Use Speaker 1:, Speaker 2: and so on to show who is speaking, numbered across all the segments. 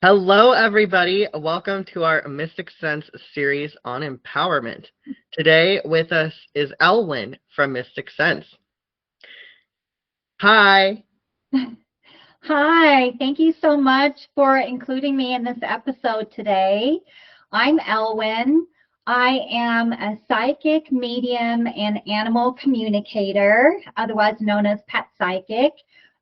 Speaker 1: Hello, everybody. Welcome to our Mystic Sense series on empowerment. Today with us is Elwyn from Mystic Sense. Hi.
Speaker 2: Hi, thank you so much for including me in this episode today. I'm Elwyn. I am a psychic medium and animal communicator, otherwise known as pet psychic.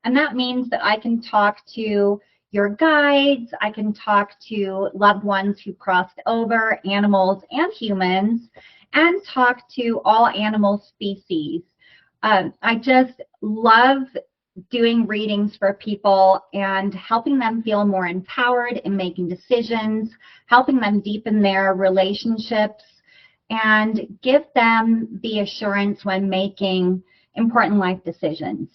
Speaker 2: And that means that I can talk to your guides, I can talk to loved ones who crossed over, animals and humans, and talk to all animal species. I just love doing readings for people and helping them feel more empowered in making decisions, helping them deepen their relationships, and give them the assurance when making important life decisions.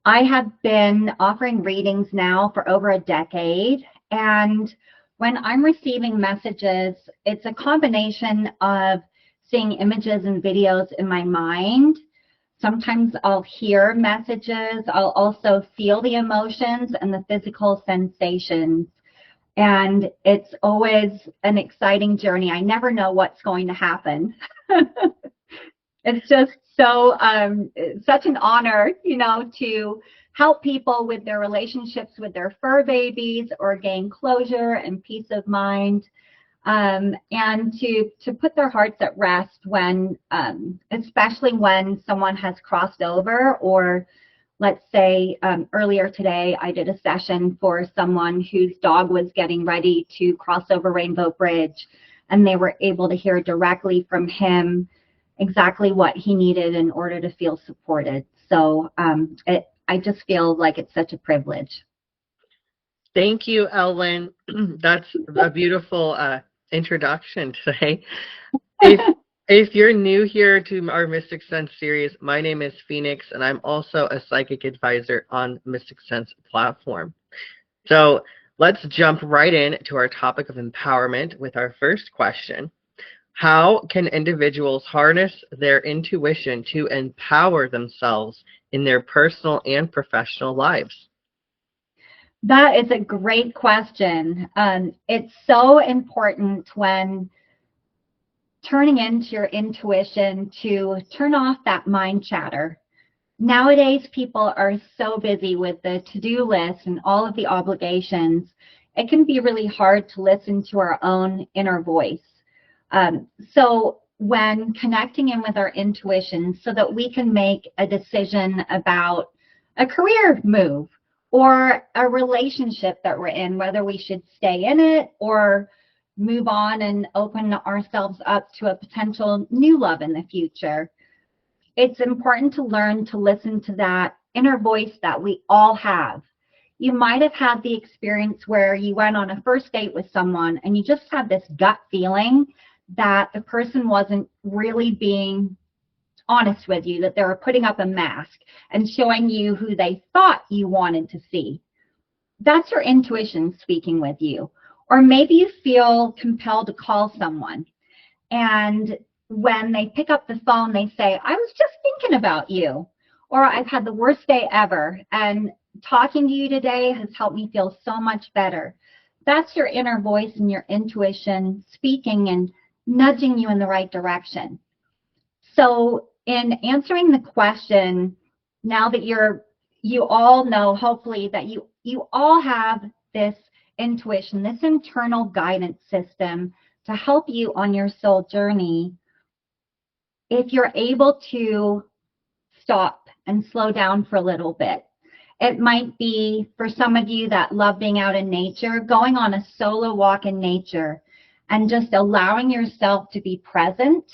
Speaker 2: I have been offering readings now for over a decade, and when I'm receiving messages, it's a combination of seeing images and videos in my mind. Sometimes I'll hear messages. I'll also feel the emotions and the physical sensations. And it's always an exciting journey. I never know what's going to happen. It's just such an honor, to help people with their relationships with their fur babies or gain closure and peace of mind, and to put their hearts at rest when, especially when someone has crossed over, or let's say earlier today I did a session for someone whose dog was getting ready to cross over Rainbow Bridge, and they were able to hear directly from him exactly what he needed in order to feel supported. So I just feel like it's such a privilege.
Speaker 1: Thank you, Elwyn. That's a beautiful introduction today. If if you're new here to our Mystic Sense series, my name is Phoenix, and I'm also a psychic advisor on Mystic Sense platform. So let's jump right in to our topic of empowerment with our first question. How can individuals harness their intuition to empower themselves in their personal and professional lives?
Speaker 2: That is a great question. It's so important when turning into your intuition to turn off that mind chatter. Nowadays, people are so busy with the to-do list and all of the obligations. It can be really hard to listen to our own inner voice. So when connecting in with our intuition so that we can make a decision about a career move or a relationship that we're in, whether we should stay in it or move on and open ourselves up to a potential new love in the future, it's important to learn to listen to that inner voice that we all have. You might have had the experience where you went on a first date with someone and you just had this gut feeling that the person wasn't really being honest with you, that they were putting up a mask and showing you who they thought you wanted to see. That's your intuition speaking with you. Or maybe you feel compelled to call someone, and when they pick up the phone, they say, I was just thinking about you. Or I've had the worst day ever, and talking to you today has helped me feel so much better. That's your inner voice and your intuition speaking and nudging you in the right direction. So in answering the question, now that you all know, hopefully, that you all have this intuition, this internal guidance system to help you on your soul journey. If you're able to stop and slow down for a little bit, it might be for some of you that love being out in nature, going on a solo walk in nature and just allowing yourself to be present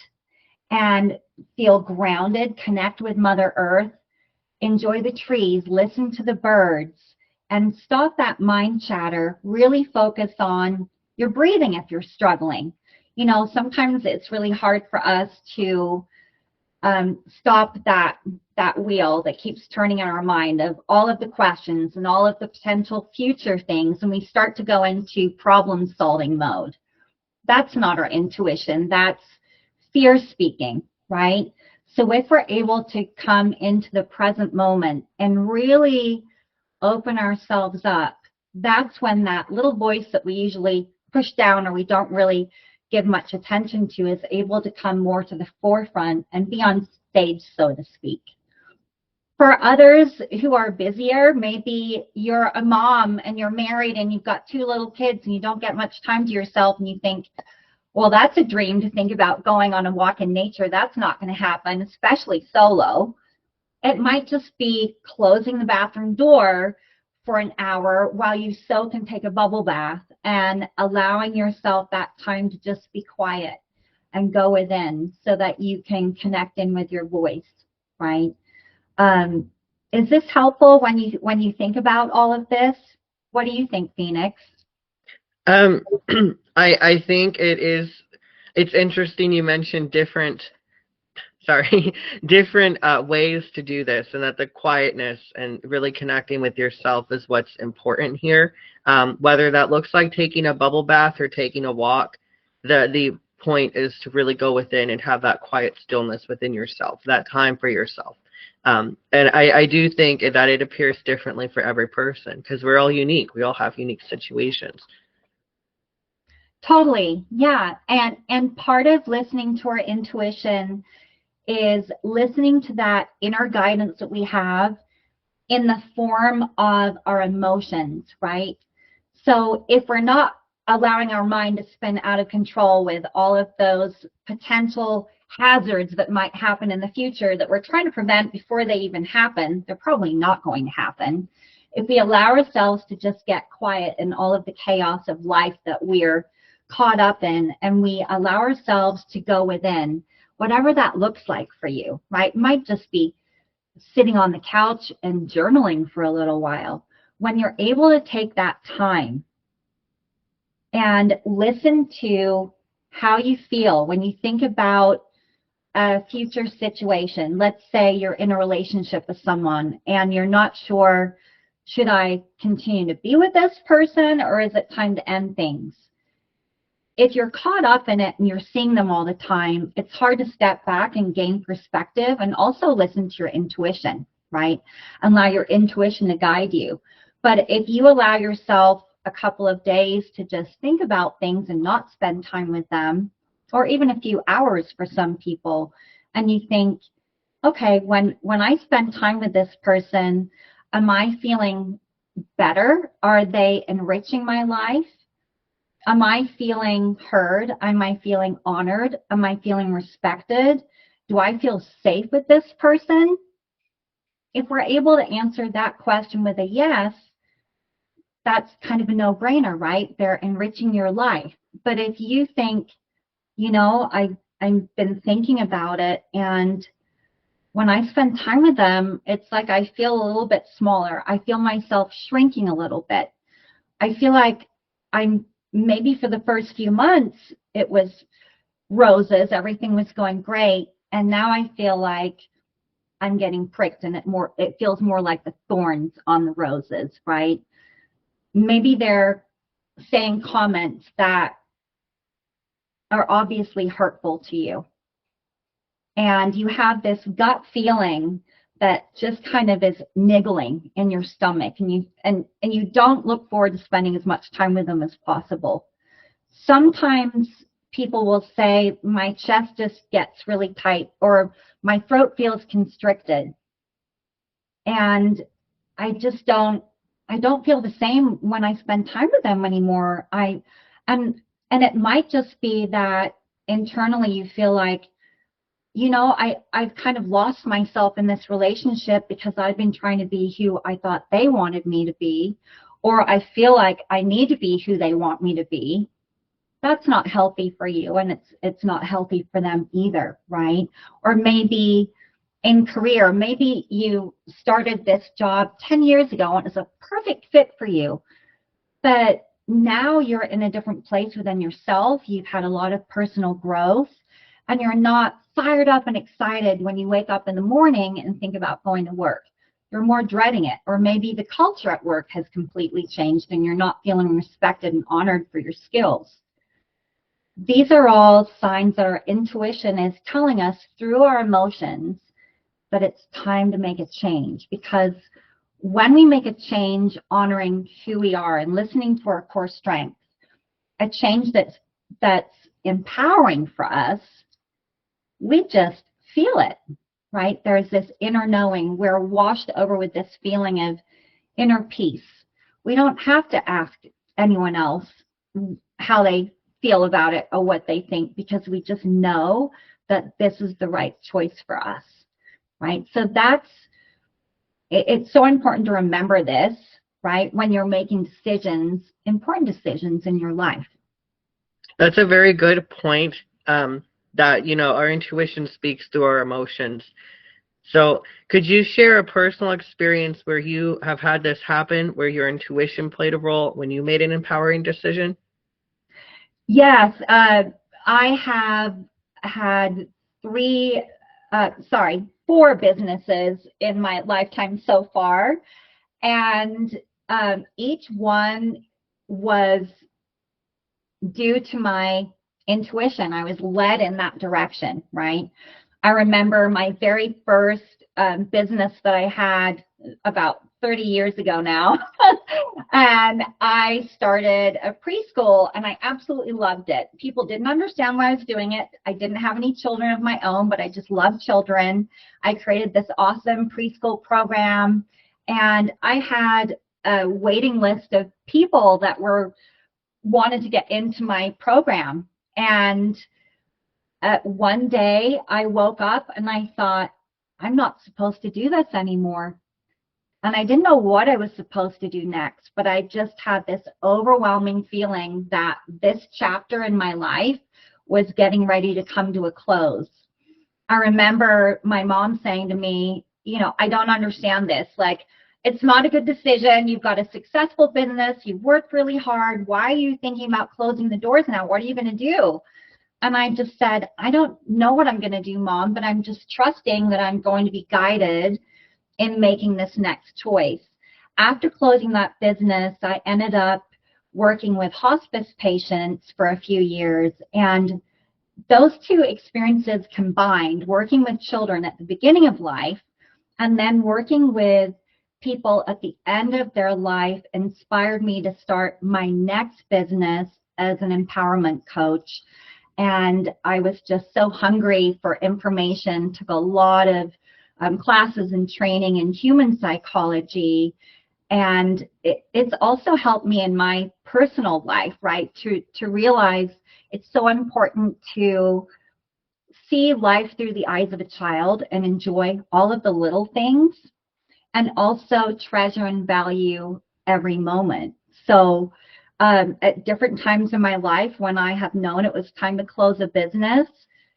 Speaker 2: and feel grounded, connect with Mother Earth, enjoy the trees, listen to the birds, and stop that mind chatter. Really focus on your breathing if you're struggling. Sometimes it's really hard for us to stop that wheel that keeps turning in our mind of all of the questions and all of the potential future things, and we start to go into problem solving mode. That's not our intuition. That's fear speaking, right? So if we're able to come into the present moment and really open ourselves up that's when that little voice that we usually push down or we don't really give much attention to is able to come more to the forefront and be on stage, so to speak. For others who are busier, maybe you're a mom and you're married and you've got 2 little kids and you don't get much time to yourself, and you think, well, that's a dream to think about going on a walk in nature. That's not going to happen, especially solo. It might just be closing the bathroom door for an hour while you soak and take a bubble bath, and allowing yourself that time to just be quiet and go within so that you can connect in with your voice, right? Um, is this helpful when you think about all of this? What do you think, Phoenix?
Speaker 1: Um, I think it's interesting you mentioned different, sorry, different ways to do this, and that the quietness and really connecting with yourself is what's important here. Whether that looks like taking a bubble bath or taking a walk, the point is to really go within and have that quiet stillness within yourself, that time for yourself. And I do think that it appears differently for every person because we're all unique. We all have unique situations.
Speaker 2: Totally. Yeah. And part of listening to our intuition is listening to that inner guidance that we have in the form of our emotions, right? So if we're not allowing our mind to spin out of control with all of those potential hazards that might happen in the future that we're trying to prevent before they even happen, they're probably not going to happen. If we allow ourselves to just get quiet in all of the chaos of life that we're caught up in, and we allow ourselves to go within, whatever that looks like for you, right? It might just be sitting on the couch and journaling for a little while. When you're able to take that time and listen to how you feel when you think about a future situation. Let's say you're in a relationship with someone and you're not sure, should I continue to be with this person or is it time to end things? If you're caught up in it and you're seeing them all the time, it's hard to step back and gain perspective and also listen to your intuition, right? And allow your intuition to guide you. But if you allow yourself a couple of days to just think about things and not spend time with them, or even a few hours for some people, and you think, okay, when I spend time with this person, am I feeling better? Are they enriching my life? Am I feeling heard? Am I feeling honored? Am I feeling respected? Do I feel safe with this person? If we're able to answer that question with a yes, that's kind of a no-brainer, right? They're enriching your life. But if you think, I've been thinking about it, and when I spend time with them, it's like I feel a little bit smaller. I feel myself shrinking a little bit. I feel like I'm maybe for the first few months, it was roses, everything was going great. And now I feel like I'm getting pricked and it feels more like the thorns on the roses, right? Maybe they're saying comments that are obviously hurtful to you. And you have this gut feeling that just kind of is niggling in your stomach, and you don't look forward to spending as much time with them as possible. Sometimes people will say, my chest just gets really tight, or my throat feels constricted. And I don't feel the same when I spend time with them anymore. And it might just be that internally you feel like, I've kind of lost myself in this relationship because I've been trying to be who I thought they wanted me to be, or I feel like I need to be who they want me to be. That's not healthy for you, and it's not healthy for them either, right? Or maybe in career, maybe you started this job 10 years ago and it's a perfect fit for you, but now you're in a different place within yourself. You've had a lot of personal growth, and you're not fired up and excited when you wake up in the morning and think about going to work. You're more dreading it. Or maybe the culture at work has completely changed and you're not feeling respected and honored for your skills. These are all signs that our intuition is telling us through our emotions that it's time to make a change, because when we make a change honoring who we are and listening to our core strengths, a change that's empowering for us, we just feel it, right? There's this inner knowing. We're washed over with this feeling of inner peace. We don't have to ask anyone else how they feel about it or what they think, because we just know that this is the right choice for us, right? So it's so important to remember this, right, when you're making decisions, important decisions in your life.
Speaker 1: That's a very good point. That our intuition speaks through our emotions. So, could you share a personal experience where you have had this happen, where your intuition played a role when you made an empowering decision?
Speaker 2: Yes, I have had four businesses in my lifetime so far, and each one was due to my intuition. I was led in that direction, right? I remember my very first business that I had about 30 years ago now. And I started a preschool and I absolutely loved it. People didn't understand why I was doing it. I didn't have any children of my own, but I just loved children. I created this awesome preschool program, and I had a waiting list of people that wanted to get into my program. And one day I woke up and I thought, I'm not supposed to do this anymore. And I didn't know what I was supposed to do next, but I just had this overwhelming feeling that this chapter in my life was getting ready to come to a close. I remember my mom saying to me, I don't understand this. Like, it's not a good decision. You've got a successful business. You've worked really hard. Why are you thinking about closing the doors now? What are you going to do? And I just said, I don't know what I'm going to do, Mom, but I'm just trusting that I'm going to be guided in making this next choice. After closing that business, I ended up working with hospice patients for a few years. And those two experiences combined, working with children at the beginning of life and then working with people at the end of their life, inspired me to start my next business as an empowerment coach. And I was just so hungry for information, took a lot of classes and training in human psychology. And it's also helped me in my personal life, right, to realize it's so important to see life through the eyes of a child and enjoy all of the little things, and also treasure and value every moment. So at different times in my life, when I have known it was time to close a business,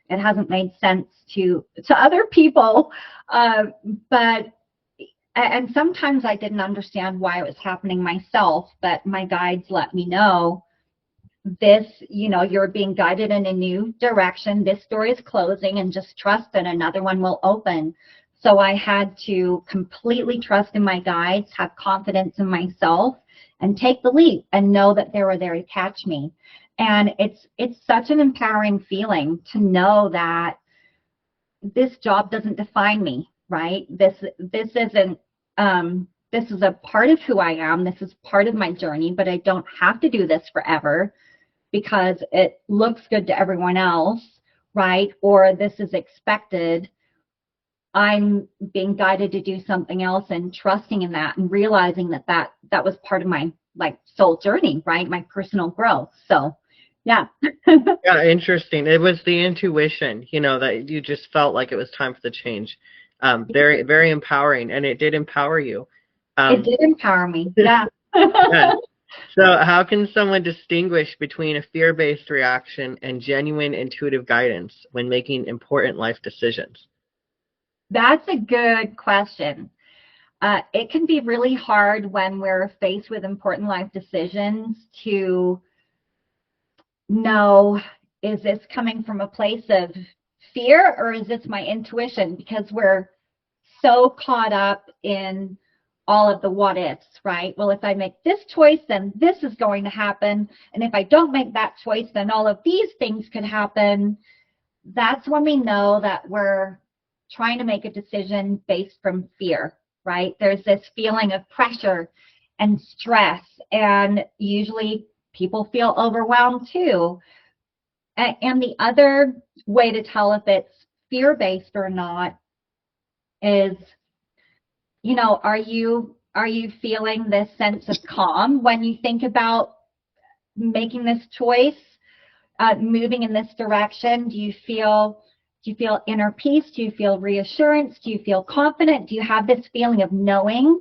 Speaker 2: it hasn't made sense to other people, but and sometimes I didn't understand why it was happening myself, but my guides let me know this, you're being guided in a new direction. This door is closing, and just trust that another one will open. So I had to completely trust in my guides, have confidence in myself, and take the leap and know that they were there to catch me. And it's such an empowering feeling to know that this job doesn't define me, right? This isn't this is a part of who I am. This is part of my journey, but I don't have to do this forever because it looks good to everyone else, right? Or this is expected. I'm being guided to do something else, and trusting in that and realizing that was part of my soul journey, right? My personal growth. So yeah.
Speaker 1: Yeah, interesting. It was the intuition, that you just felt like it was time for the change. Very, very empowering, and it did empower you.
Speaker 2: It did empower me. Yeah.
Speaker 1: Yeah. So how can someone distinguish between a fear-based reaction and genuine intuitive guidance when making important life decisions?
Speaker 2: That's a good question. It can be really hard when we're faced with important life decisions to know, is this coming from a place of fear or is this my intuition? Because we're so caught up in all of the what ifs, right? Well, if I make this choice, then this is going to happen. And if I don't make that choice, then all of these things could happen. That's when we know that we're trying to make a decision based from fear. right? There's this feeling of pressure and stress, and usually people feel overwhelmed too. And the other way to tell if it's fear-based or not is, are you feeling this sense of calm when you think about making this choice, moving in this direction? Do you feel inner peace? Do you feel reassurance? Do you feel confident? Do you have this feeling of knowing?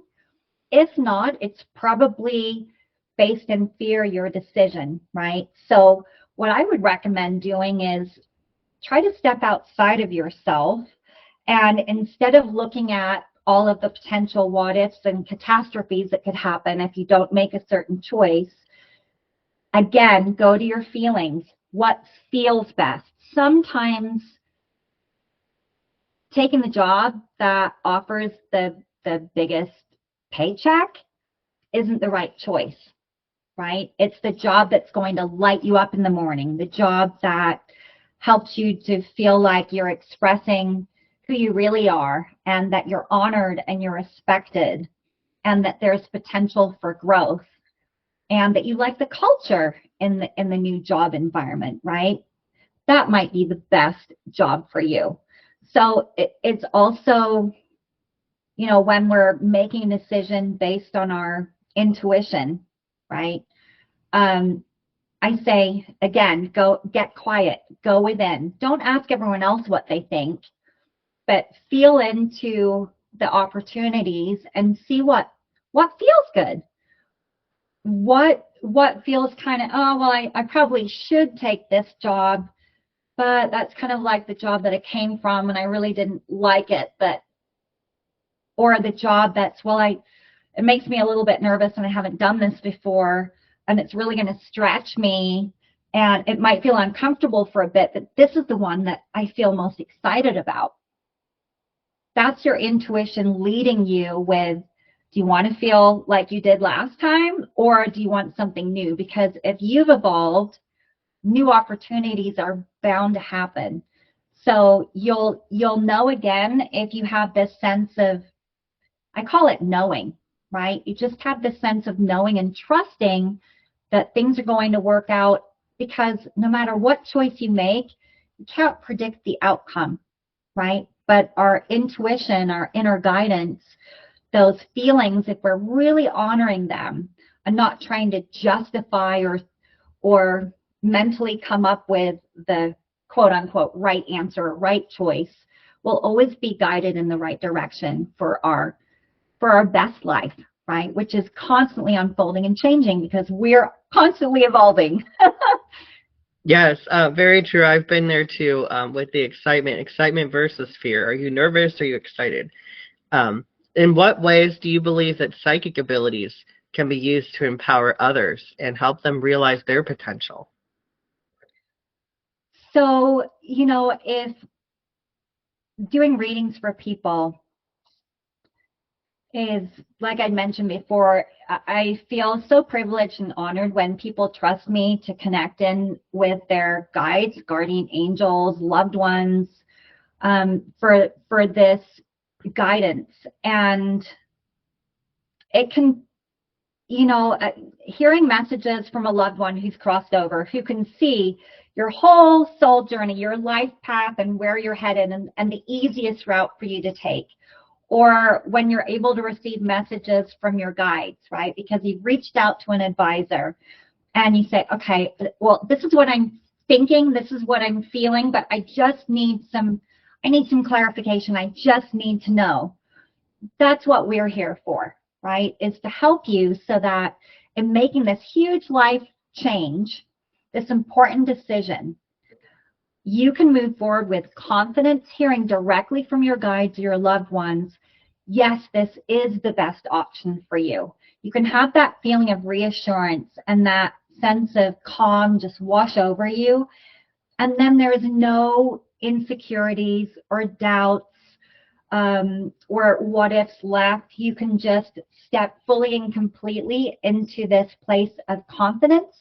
Speaker 2: If not, it's probably based in fear, your decision, right? So what I would recommend doing is try to step outside of yourself, and instead of looking at all of the potential what ifs and catastrophes that could happen if you don't make a certain choice, again, go to your feelings. What feels best? Sometimes taking the job that offers the biggest paycheck isn't the right choice, right? It's the job that's going to light you up in the morning, the job that helps you to feel like you're expressing who you really are, and that you're honored and you're respected, and that there's potential for growth, and that you like the culture in the new job environment, right? That might be the best job for you. So it's also, when we're making a decision based on our intuition, right? Um, I say, again, go get quiet, go within. Don't ask everyone else what they think, but feel into the opportunities and see what feels good. What feels kind of, oh, well, I probably should take this job, but that's kind of like the job that I came from and I really didn't like it. But or the job that's, well, it makes me a little bit nervous and I haven't done this before and it's really going to stretch me and it might feel uncomfortable for a bit, but this is the one that I feel most excited about. That's your intuition leading you with, do you want to feel like you did last time, or do you want something new? Because if you've evolved, new opportunities are bound to happen. So you'll know again if you have this sense of, I call it knowing, right? You just have this sense of knowing and trusting that things are going to work out, because no matter what choice you make, you can't predict the outcome, right? But our intuition, our inner guidance, those feelings, if we're really honoring them and not trying to justify or mentally come up with the quote unquote right answer or right choice, will always be guided in the right direction for our best life, right? Which is constantly unfolding and changing because we're constantly evolving.
Speaker 1: Yes, very true. I've been there too, with the excitement versus fear. Are you nervous? Or are you excited? Um, in what ways do you believe that psychic abilities can be used to empower others and help them realize their potential?
Speaker 2: So, if doing readings for people is, like I mentioned before, I feel so privileged and honored when people trust me to connect in with their guides, guardian angels, loved ones, for this guidance. And it can, hearing messages from a loved one who's crossed over, who can see your whole soul journey, your life path, and where you're headed, and the easiest route for you to take. Or when you're able to receive messages from your guides, right? Because you've reached out to an advisor and you say, okay, well, this is what I'm thinking, this is what I'm feeling, but I need some clarification. I just need to know. That's what we're here for, right? Is to help you so that in making this huge life change, this important decision, you can move forward with confidence, hearing directly from your guides, your loved ones, yes, this is the best option for you. You can have that feeling of reassurance and that sense of calm just wash over you. And then there is no insecurities or doubts, or what ifs left. You can just step fully and completely into this place of confidence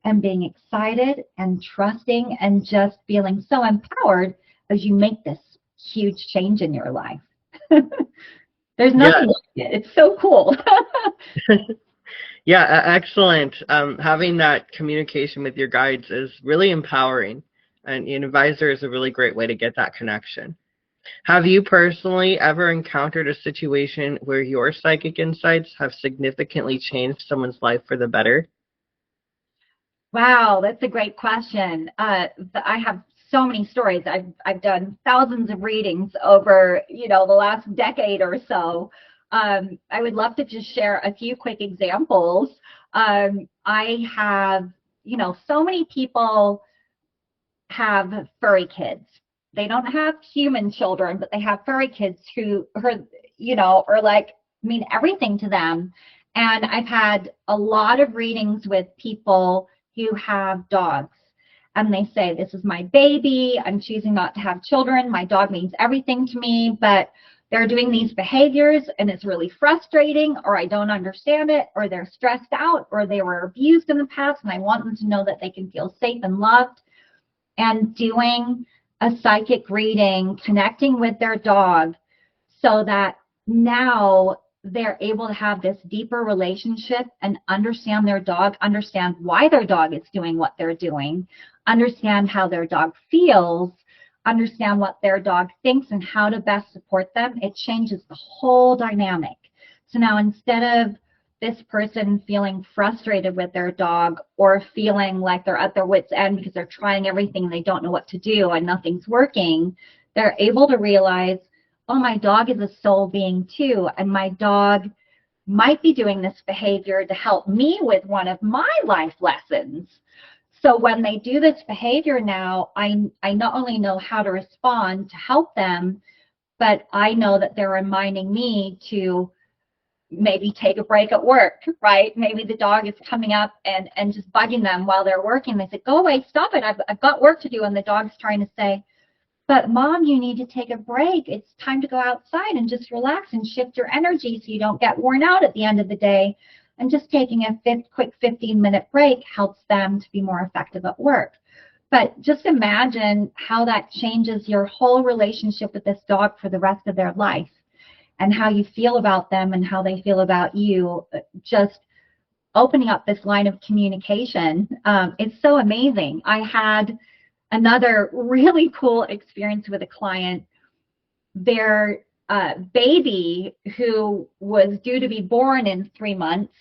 Speaker 2: and being excited and trusting and just feeling so empowered as you make this huge change in your life. There's
Speaker 1: Yeah,
Speaker 2: nothing like it. It's so cool.
Speaker 1: yeah, excellent. Having that communication with your guides is really empowering, and an advisor is a really great way to get that connection. Have you personally ever encountered a situation where your psychic insights have significantly changed someone's life for the better?
Speaker 2: Wow, that's a great question. I have so many stories. I've done thousands of readings over, the last decade or so. I would love to just share a few quick examples. I have, so many people have furry kids. They don't have human children, but they have furry kids who are like, mean everything to them. And I've had a lot of readings with people who have dogs. And they say, this is my baby. I'm choosing not to have children. My dog means everything to me, but they're doing these behaviors and it's really frustrating, or I don't understand it, or they're stressed out, or they were abused in the past. And I want them to know that they can feel safe and loved. And doing a psychic reading, connecting with their dog so that now they're able to have this deeper relationship and understand their dog, understand why their dog is doing what they're doing, understand how their dog feels, understand what their dog thinks and how to best support them. It changes the whole dynamic. So now instead of this person feeling frustrated with their dog or feeling like they're at their wits' end because they're trying everything and they don't know what to do and nothing's working, they're able to realize, oh, my dog is a soul being too, and my dog might be doing this behavior to help me with one of my life lessons. So when they do this behavior now, I not only know how to respond to help them, but I know that they're reminding me to maybe take a break at work, right? Maybe the dog is coming up and just bugging them while they're working. They say, go away, stop it. I've got work to do. And the dog's trying to say, but mom, you need to take a break. It's time to go outside and just relax and shift your energy so you don't get worn out at the end of the day. And just taking a quick 15-minute break helps them to be more effective at work. But just imagine how that changes your whole relationship with this dog for the rest of their life, and how you feel about them and how they feel about you. Just opening up this line of communication. It's so amazing. I had another really cool experience with a client. Their baby, who was due to be born in 3 months,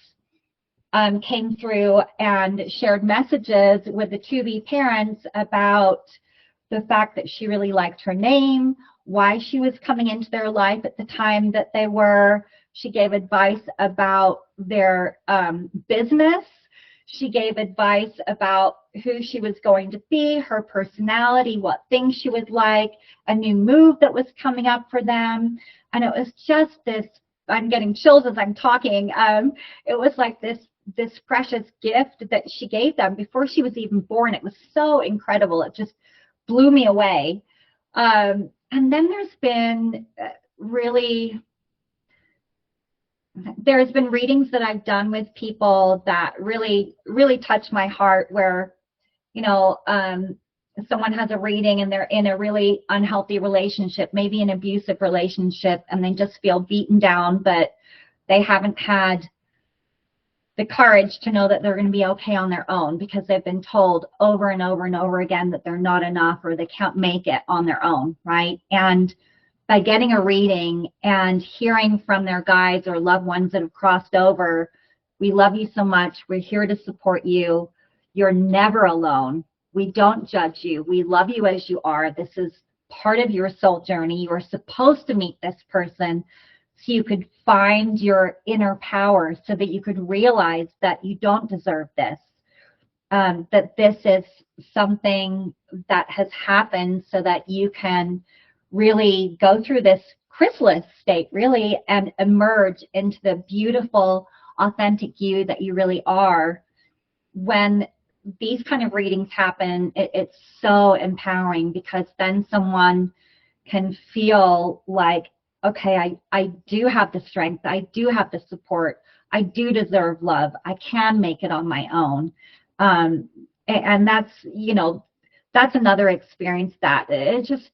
Speaker 2: came through and shared messages with the to-be parents about the fact that she really liked her name, why she was coming into their life at the time that they were. She gave advice about their business. She gave advice about who she was going to be, her personality, what things she would like, a new move that was coming up for them. And it was just this, I'm getting chills as I'm talking. It was like this precious gift that she gave them before she was even born. It was so incredible. It just blew me away. And then there's been readings that I've done with people that really, really touch my heart, where, someone has a reading and they're in a really unhealthy relationship, maybe an abusive relationship, and they just feel beaten down, but they haven't had the courage to know that they're going to be okay on their own because they've been told over and over and over again that they're not enough or they can't make it on their own, right? And by getting a reading and hearing from their guides or loved ones that have crossed over, we love you so much. We're here to support you. You're never alone. We don't judge you. We love you as you are. This is part of your soul journey. You are supposed to meet this person so you could find your inner power, so that you could realize that you don't deserve this, that this is something that has happened so that you can really go through this chrysalis state, really, and emerge into the beautiful, authentic you that you really are. When these kind of readings happen, it's so empowering, because then someone can feel like, okay, I do have the strength, I do have the support, I do deserve love, I can make it on my own. And that's another experience that it just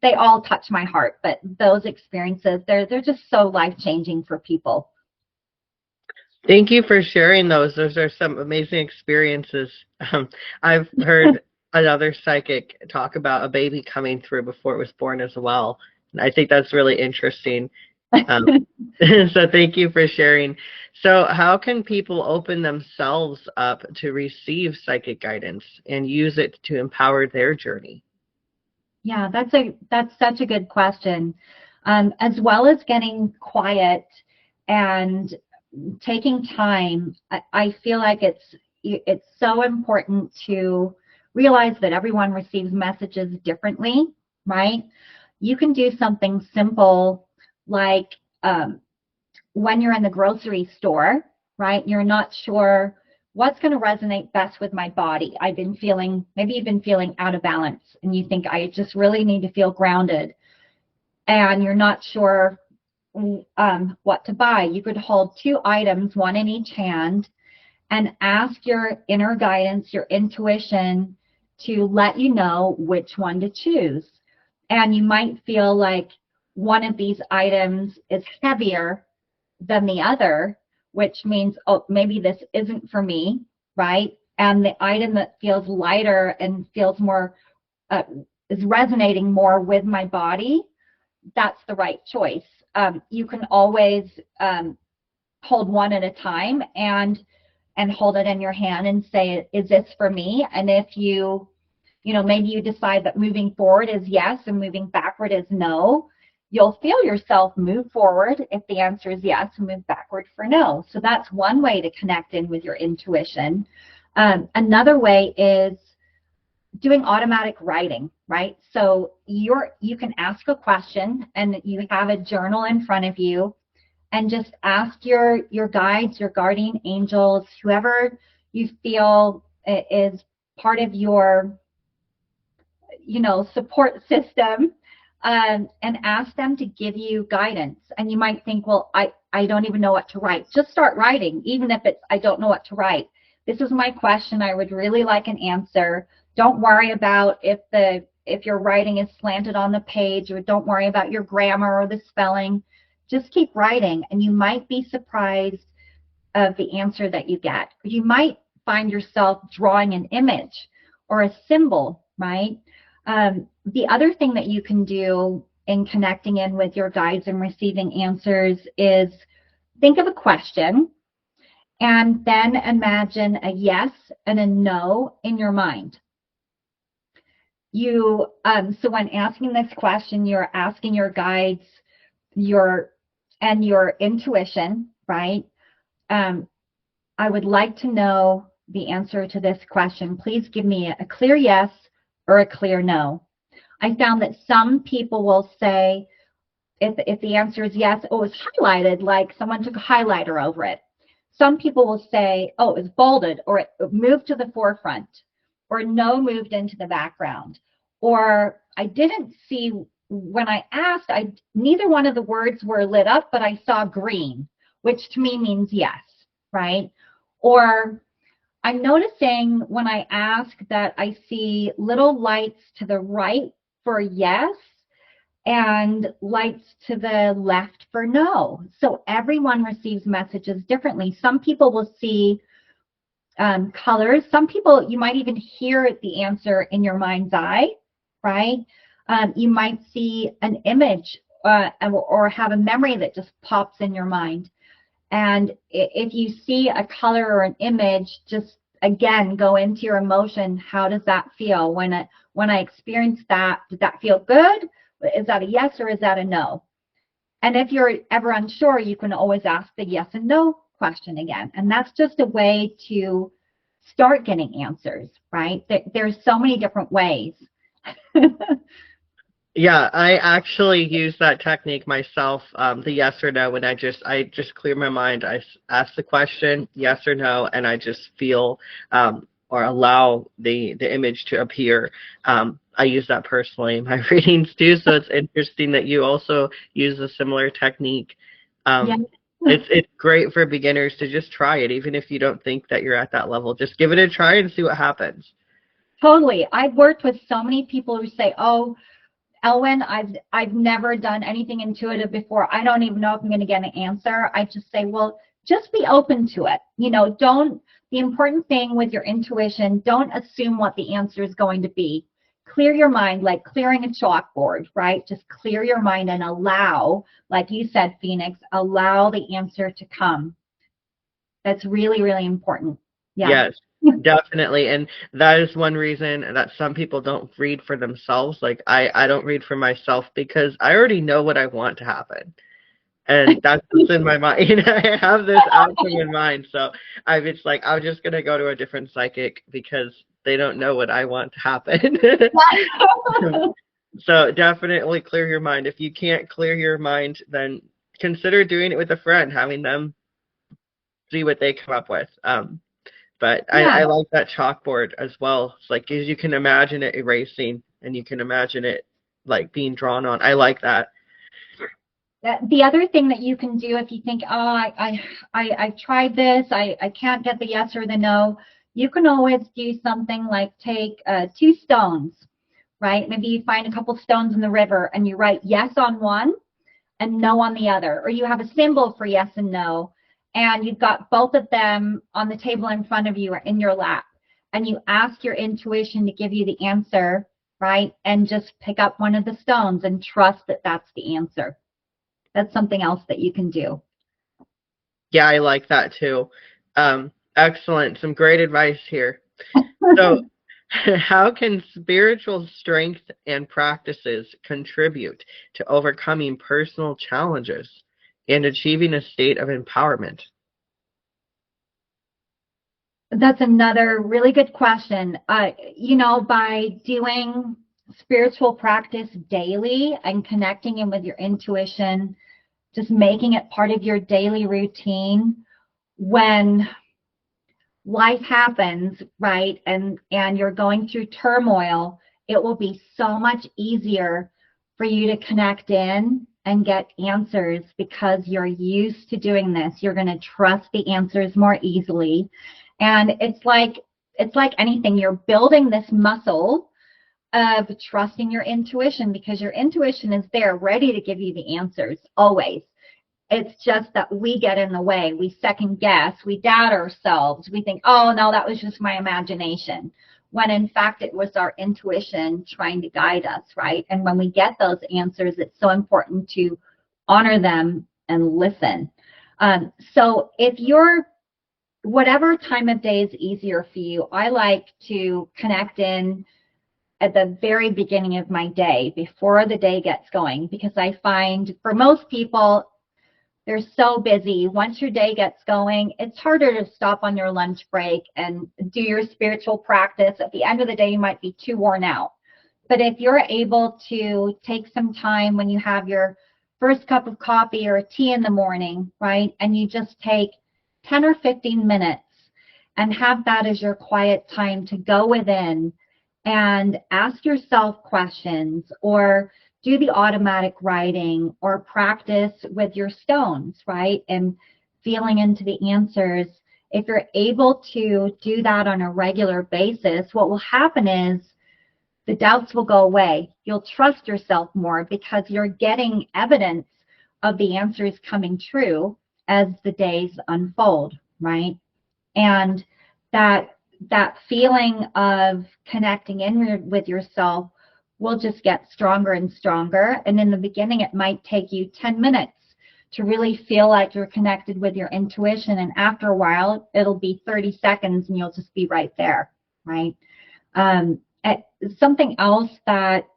Speaker 2: they all touch my heart, but those experiences, they're just so life-changing for people.
Speaker 1: Thank you for sharing those. Those are some amazing experiences. I've heard another psychic talk about a baby coming through before it was born as well. And I think that's really interesting. Um, so thank you for sharing. So how can people open themselves up to receive psychic guidance and use it to empower their journey?
Speaker 2: Yeah, that's such a good question. As well as getting quiet and taking time, I feel like it's so important to realize that everyone receives messages differently, right? You can do something simple like when you're in the grocery store, right? You're not sure what's going to resonate best with my body. Maybe you've been feeling out of balance and you think I just really need to feel grounded and you're not sure what to buy. You could hold two items, one in each hand, and ask your inner guidance, your intuition, to let you know which one to choose. And you might feel like one of these items is heavier than the other, which means, oh, maybe this isn't for me, right? And the item that feels lighter and feels more, is resonating more with my body, that's the right choice. You can always hold one at a time and hold it in your hand and say, is this for me? And if maybe you decide that moving forward is yes and moving backward is no, you'll feel yourself move forward if the answer is yes and move backward for no. So that's one way to connect in with your intuition. Another way is doing automatic writing, right? So you can ask a question and you have a journal in front of you and just ask your guides, your guardian angels, whoever you feel is part of your support system, and ask them to give you guidance. And you might think, well, I don't even know what to write. Just start writing, even if it's I don't know what to write. This is my question. I would really like an answer. Don't worry about if your writing is slanted on the page, or don't worry about your grammar or the spelling. Just keep writing, and you might be surprised of the answer that you get. You might find yourself drawing an image or a symbol, right? The other thing that you can do in connecting in with your guides and receiving answers is think of a question and then imagine a yes and a no in your mind. So when asking this question, you're asking your guides your intuition, right? I would like to know the answer to this question. Please give me a clear yes or a clear no. I found that some people will say, if the answer is yes, oh, it's highlighted, like someone took a highlighter over it. Some people will say, oh, it's bolded, or it moved to the forefront, or no, moved into the background. Or I didn't see, when I asked, neither one of the words were lit up, but I saw green, which to me means yes, right? Or I'm noticing when I ask that I see little lights to the right for yes and lights to the left for no. So everyone receives messages differently. Some people will see colors. Some people, you might even hear the answer in your mind's eye, right? You might see an image or have a memory that just pops in your mind. And if you see a color or an image, just again go into your emotion. How does that feel when I experienced that? Did that feel good? Is that a yes or is that a no? And if you're ever unsure, you can always ask the yes and no question again. And that's just a way to start getting answers, right? There's so many different ways.
Speaker 1: Yeah, I actually use that technique myself, the yes or no, when I just clear my mind. Ask the question, yes or no, and I just feel or allow the image to appear. I use that personally in my readings too, so it's interesting that you also use a similar technique.
Speaker 2: Yeah.
Speaker 1: It's great for beginners to just try it, even if you don't think that you're at that level. Just give it a try and see what happens.
Speaker 2: Totally. I've worked with so many people who say, oh, Elwyn, I've never done anything intuitive before. I don't even know if I'm going to get an answer. I just say, well, just be open to it. You know, don't, the important thing with your intuition, don't assume what the answer is going to be. Clear your mind, like clearing a chalkboard, right? Just clear your mind and allow, like you said, Phoenix, allow the answer to come. That's really, really important. Yeah.
Speaker 1: Yes, definitely. And that is one reason that some people don't read for themselves. Like I don't read for myself because I already know what I want to happen. And that's what's in my mind. I have this outcome in mind. So it's like I'm just gonna go to a different psychic because they don't know what I want to happen. So definitely clear your mind. If you can't clear your mind, then consider doing it with a friend, having them see what they come up with. But I
Speaker 2: Yeah.
Speaker 1: like that chalkboard as well. It's like 'cause you can imagine it erasing and you can imagine it like being drawn on. I like that.
Speaker 2: The other thing that you can do if you think, oh, I've tried this, I can't get the yes or the no, you can always do something like take 2 stones, right? Maybe you find a couple stones in the river and you write yes on one and no on the other, or you have a symbol for yes and no, and you've got both of them on the table in front of you or in your lap, and you ask your intuition to give you the answer, right? And just pick up one of the stones and trust that that's the answer. That's something else that you can do.
Speaker 1: Yeah, I like that too. Excellent. Some great advice here. So, how can spiritual strength and practices contribute to overcoming personal challenges and achieving a state of empowerment?
Speaker 2: That's another really good question. You know, by doing spiritual practice daily and connecting in with your intuition, just making it part of your daily routine, when life happens, right, and you're going through turmoil, it will be so much easier for you to connect in and get answers because you're used to doing this. You're going to trust the answers more easily. And it's like anything, you're building this muscle of trusting your intuition because your intuition is there ready to give you the answers always. It's just that we get in the way. We second guess. We doubt ourselves. We think, oh, no, that was just my imagination. When in fact, it was our intuition trying to guide us, right? And when we get those answers, it's so important to honor them and listen. So if you're, whatever time of day is easier for you, I like to connect in at the very beginning of my day before the day gets going because I find for most people, they're so busy. Once your day gets going, it's harder to stop on your lunch break and do your spiritual practice. At the end of the day, you might be too worn out. But if you're able to take some time when you have your first cup of coffee or tea in the morning, right, and you just take 10 or 15 minutes and have that as your quiet time to go within and ask yourself questions or do the automatic writing or practice with your stones, right? And feeling into the answers. If you're able to do that on a regular basis, what will happen is the doubts will go away. You'll trust yourself more because you're getting evidence of the answers coming true as the days unfold, right? And that feeling of connecting in with yourself will just get stronger and stronger. And in the beginning, it might take you 10 minutes to really feel like you're connected with your intuition. And after a while, it'll be 30 seconds and you'll just be right there, right? Something else that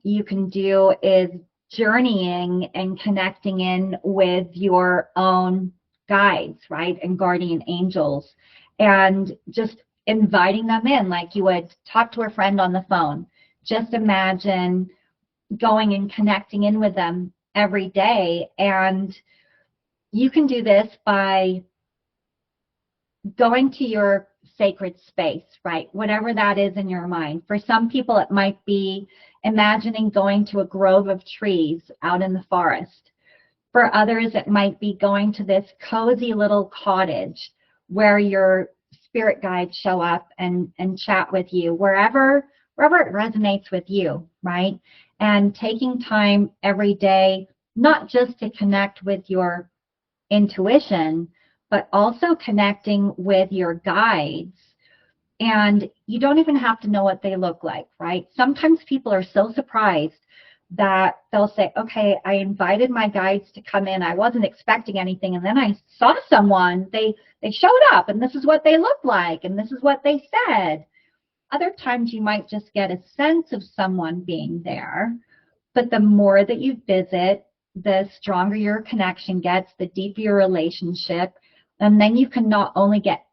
Speaker 2: you can do is journeying and connecting in with your own guides, right, and guardian angels, and just inviting them in like you would talk to a friend on the phone. Just imagine going and connecting in with them every day. And you can do this by going to your sacred space, right? Whatever that is in your mind. For some people, it might be imagining going to a grove of trees out in the forest. For others, it might be going to this cozy little cottage where your spirit guides show up and chat with you. Wherever wherever it resonates with you, right? And taking time every day, not just to connect with your intuition, but also connecting with your guides. And you don't even have to know what they look like, right? Sometimes people are so surprised that they'll say, okay, I invited my guides to come in. I wasn't expecting anything. And then I saw someone, they showed up, and this is what they looked like, and this is what they said. Other times you might just get a sense of someone being there. But the more that you visit, the stronger your connection gets, the deeper your relationship. And then you can not only get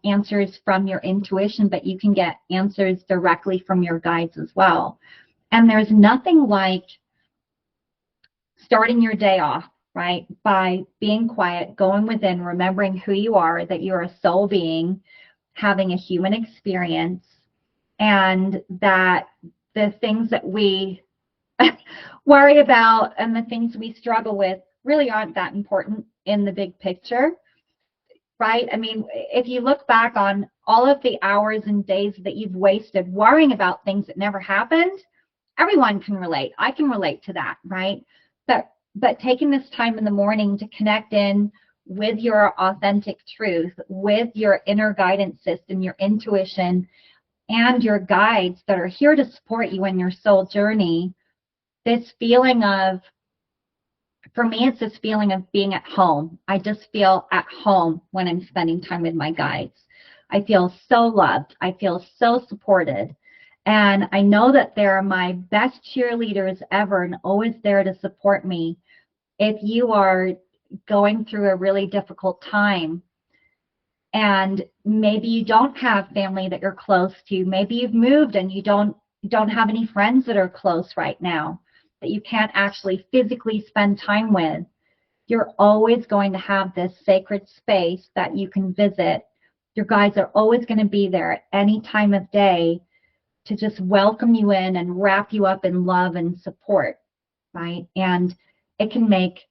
Speaker 2: answers from your intuition, but you can get answers directly from your guides as well. And there's nothing like starting your day off, right, by being quiet, going within, remembering who you are, that you're a soul being, having a human experience, and that the things that we worry about and the things we struggle with really aren't that important in the big picture, right? I mean, if you look back on all of the hours and days that you've wasted worrying about things that never happened, everyone can relate. I can relate to that, right? But taking this time in the morning to connect in with your authentic truth, with your inner guidance system, your intuition, and your guides that are here to support you in your soul journey, this feeling of, for me, it's this feeling of being at home. I just feel at home when I'm spending time with my guides. I feel so loved. I feel so supported. And I know that they're my best cheerleaders ever and always there to support me. If you are going through a really difficult time and maybe you don't have family that you're close to, maybe you've moved and you don't have any friends that are close right now, that you can't actually physically spend time with, you're always going to have this sacred space that you can visit. Your guides are always going to be there at any time of day to just welcome you in and wrap you up in love and support, right? And it can make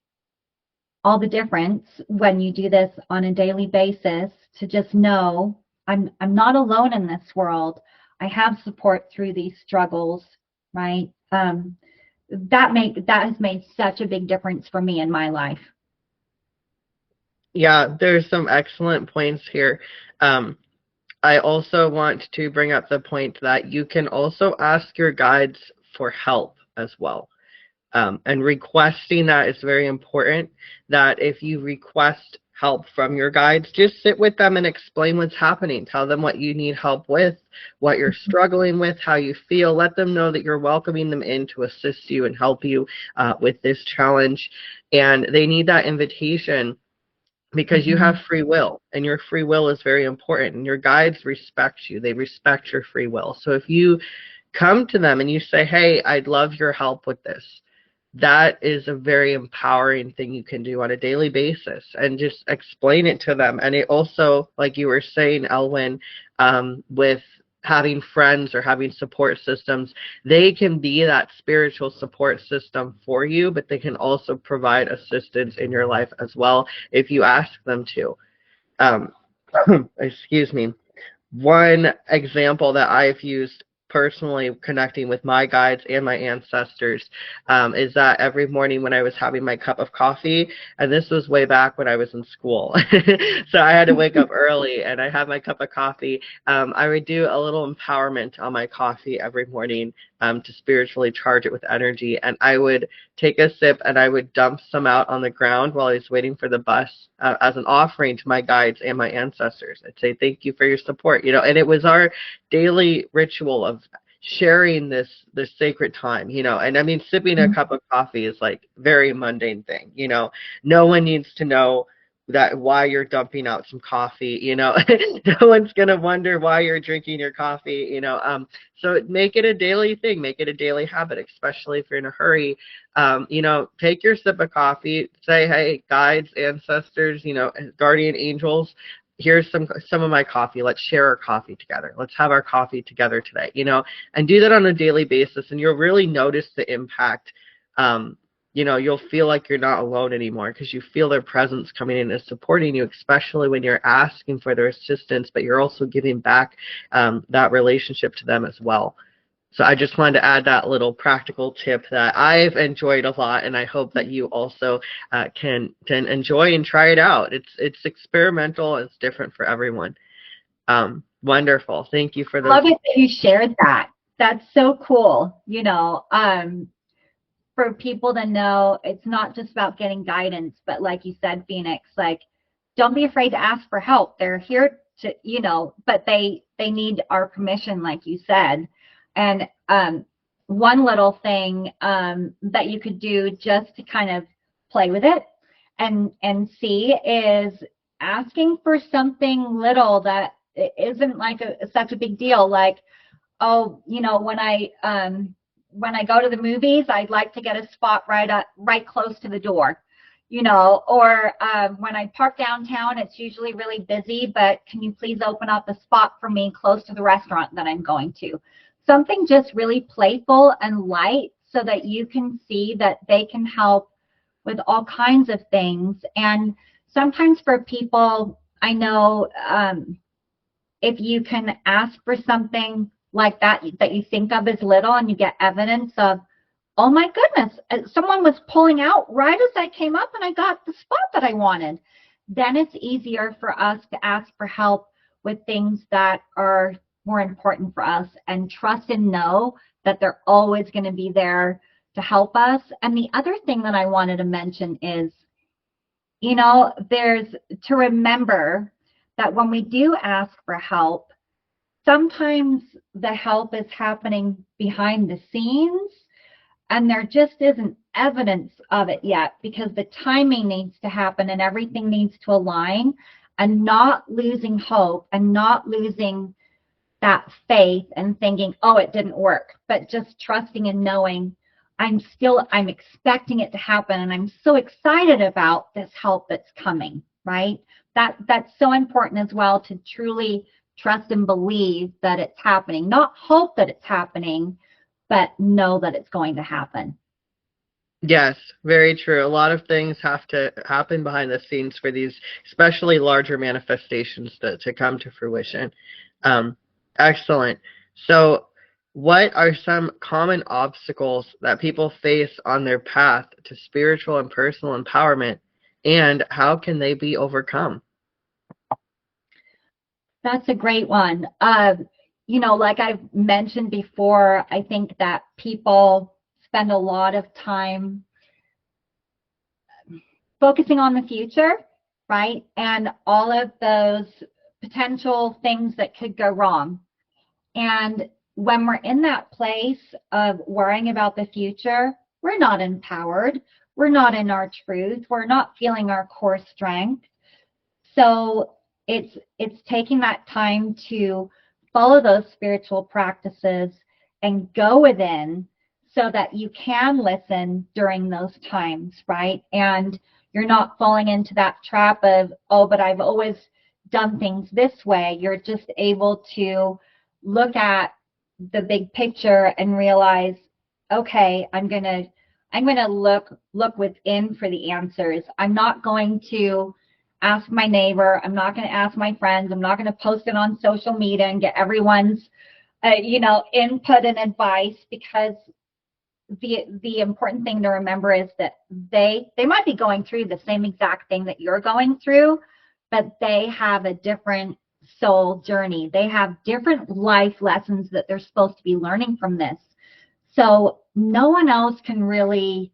Speaker 2: all the difference when you do this on a daily basis to just know I'm not alone in this world. I have support through these struggles, right? That has made such a big difference for me in my life.
Speaker 1: Yeah, there's some excellent points here. I also want to bring up the point that you can also ask your guides for help as well. And requesting that is very important, that if you request help from your guides, just sit with them and explain what's happening. Tell them what you need help with, what you're struggling with, how you feel. Let them know that you're welcoming them in to assist you and help you with this challenge. And they need that invitation because you have free will, and your free will is very important, and your guides respect you. They respect your free will. So if you come to them and you say, hey, I'd love your help with this, that is a very empowering thing you can do on a daily basis, and just explain it to them. And it also, like you were saying, Elwyn, with having friends or having support systems, they can be that spiritual support system for you, but they can also provide assistance in your life as well if you ask them to. Um, excuse me. One example that I've used personally connecting with my guides and my ancestors is that every morning when I was having my cup of coffee, and this was way back when I was in school, so I had to wake up early and I had my cup of coffee, I would do a little empowerment on my coffee every morning to spiritually charge it with energy. And I would take a sip and I would dump some out on the ground while I was waiting for the bus as an offering to my guides and my ancestors. I'd say, thank you for your support, and it was our daily ritual of sharing this sacred time, and I mean, sipping a cup of coffee is like very mundane thing, no one needs to know that why you're dumping out some coffee, no one's going to wonder why you're drinking your coffee, so make it a daily thing, make it a daily habit, especially if you're in a hurry. Take your sip of coffee, say, hey, guides, ancestors, guardian angels, here's some of my coffee. Let's share our coffee together. Let's have our coffee together today, and do that on a daily basis, and you'll really notice the impact. You'll feel like you're not alone anymore because you feel their presence coming in and supporting you, especially when you're asking for their assistance, but you're also giving back that relationship to them as well. So I just wanted to add that little practical tip that I've enjoyed a lot, and I hope that you also can enjoy and try it out. It's experimental. It's different for everyone. Wonderful. Thank you for those.
Speaker 2: Love it that you shared that. That's so cool. For people to know it's not just about getting guidance, but like you said, Phoenix, like don't be afraid to ask for help. They're here to, but they need our permission, like you said. And one little thing that you could do just to kind of play with it and see is asking for something little that isn't like such a big deal. Like, oh, when I go to the movies, I'd like to get a spot right close to the door, or when I park downtown, it's usually really busy, but can you please open up a spot for me close to the restaurant that I'm going to? Something just really playful and light so that you can see that they can help with all kinds of things. And sometimes for people, I know if you can ask for something like that you think of as little and you get evidence of, oh my goodness, someone was pulling out right as I came up and I got the spot that I wanted, then it's easier for us to ask for help with things that are more important for us and trust and know that they're always going to be there to help us. And the other thing that I wanted to mention is, there's to remember that when we do ask for help, sometimes the help is happening behind the scenes and there just isn't evidence of it yet because the timing needs to happen and everything needs to align, and not losing hope and not losing that faith and thinking, oh, it didn't work, but just trusting and knowing I'm expecting it to happen and I'm so excited about this help that's coming, right? That's so important as well, to truly trust and believe that it's happening, not hope that it's happening, but know that it's going to happen.
Speaker 1: Yes, very true. A lot of things have to happen behind the scenes for these, especially larger manifestations to come to fruition. Excellent. So, what are some common obstacles that people face on their path to spiritual and personal empowerment, and how can they be overcome?
Speaker 2: That's a great one. Like I've mentioned before, I think that people spend a lot of time focusing on the future, right? And all of those potential things that could go wrong. And when we're in that place of worrying about the future, we're not empowered. We're not in our truth. We're not feeling our core strength. So it's taking that time to follow those spiritual practices and go within so that you can listen during those times, right? And you're not falling into that trap of, oh, but I've always done things this way. You're just able to look at the big picture and realize, okay, I'm gonna look within for the answers. I'm not going to ask my neighbor. I'm not going to ask my friends. I'm not going to post it on social media and get everyone's, input and advice, because the important thing to remember is that they might be going through the same exact thing that you're going through, but they have a different soul journey. They have different life lessons that they're supposed to be learning from this. So no one else can really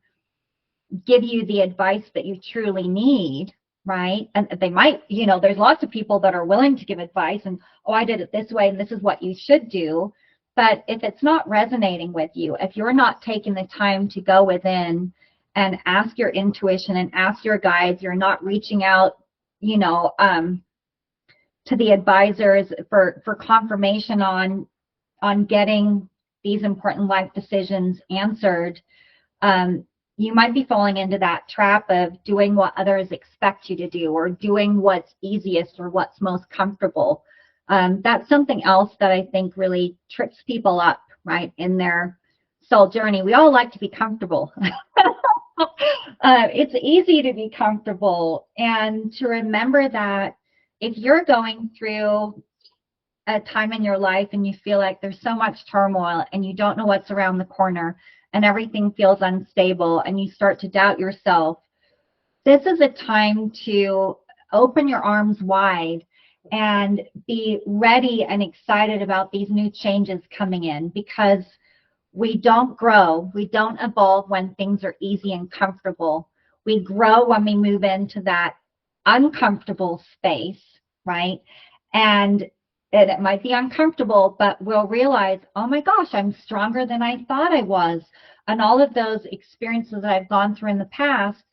Speaker 2: give you the advice that you truly need, right? And they might, there's lots of people that are willing to give advice and, oh, I did it this way and this is what you should do. But if it's not resonating with you, if you're not taking the time to go within and ask your intuition and ask your guides, you're not reaching out, to the advisors for confirmation on getting these important life decisions answered, you might be falling into that trap of doing what others expect you to do, or doing what's easiest or what's most comfortable. That's something else that I think really trips people up, right, in their soul journey. We all like to be comfortable. It's easy to be comfortable, and to remember that if you're going through a time in your life and you feel like there's so much turmoil and you don't know what's around the corner and everything feels unstable and you start to doubt yourself, this is a time to open your arms wide and be ready and excited about these new changes coming in, because we don't grow, we don't evolve when things are easy and comfortable. We grow when we move into that uncomfortable space, right? And it might be uncomfortable, but we'll realize, oh my gosh, I'm stronger than I thought I was. And all of those experiences that I've gone through in the past,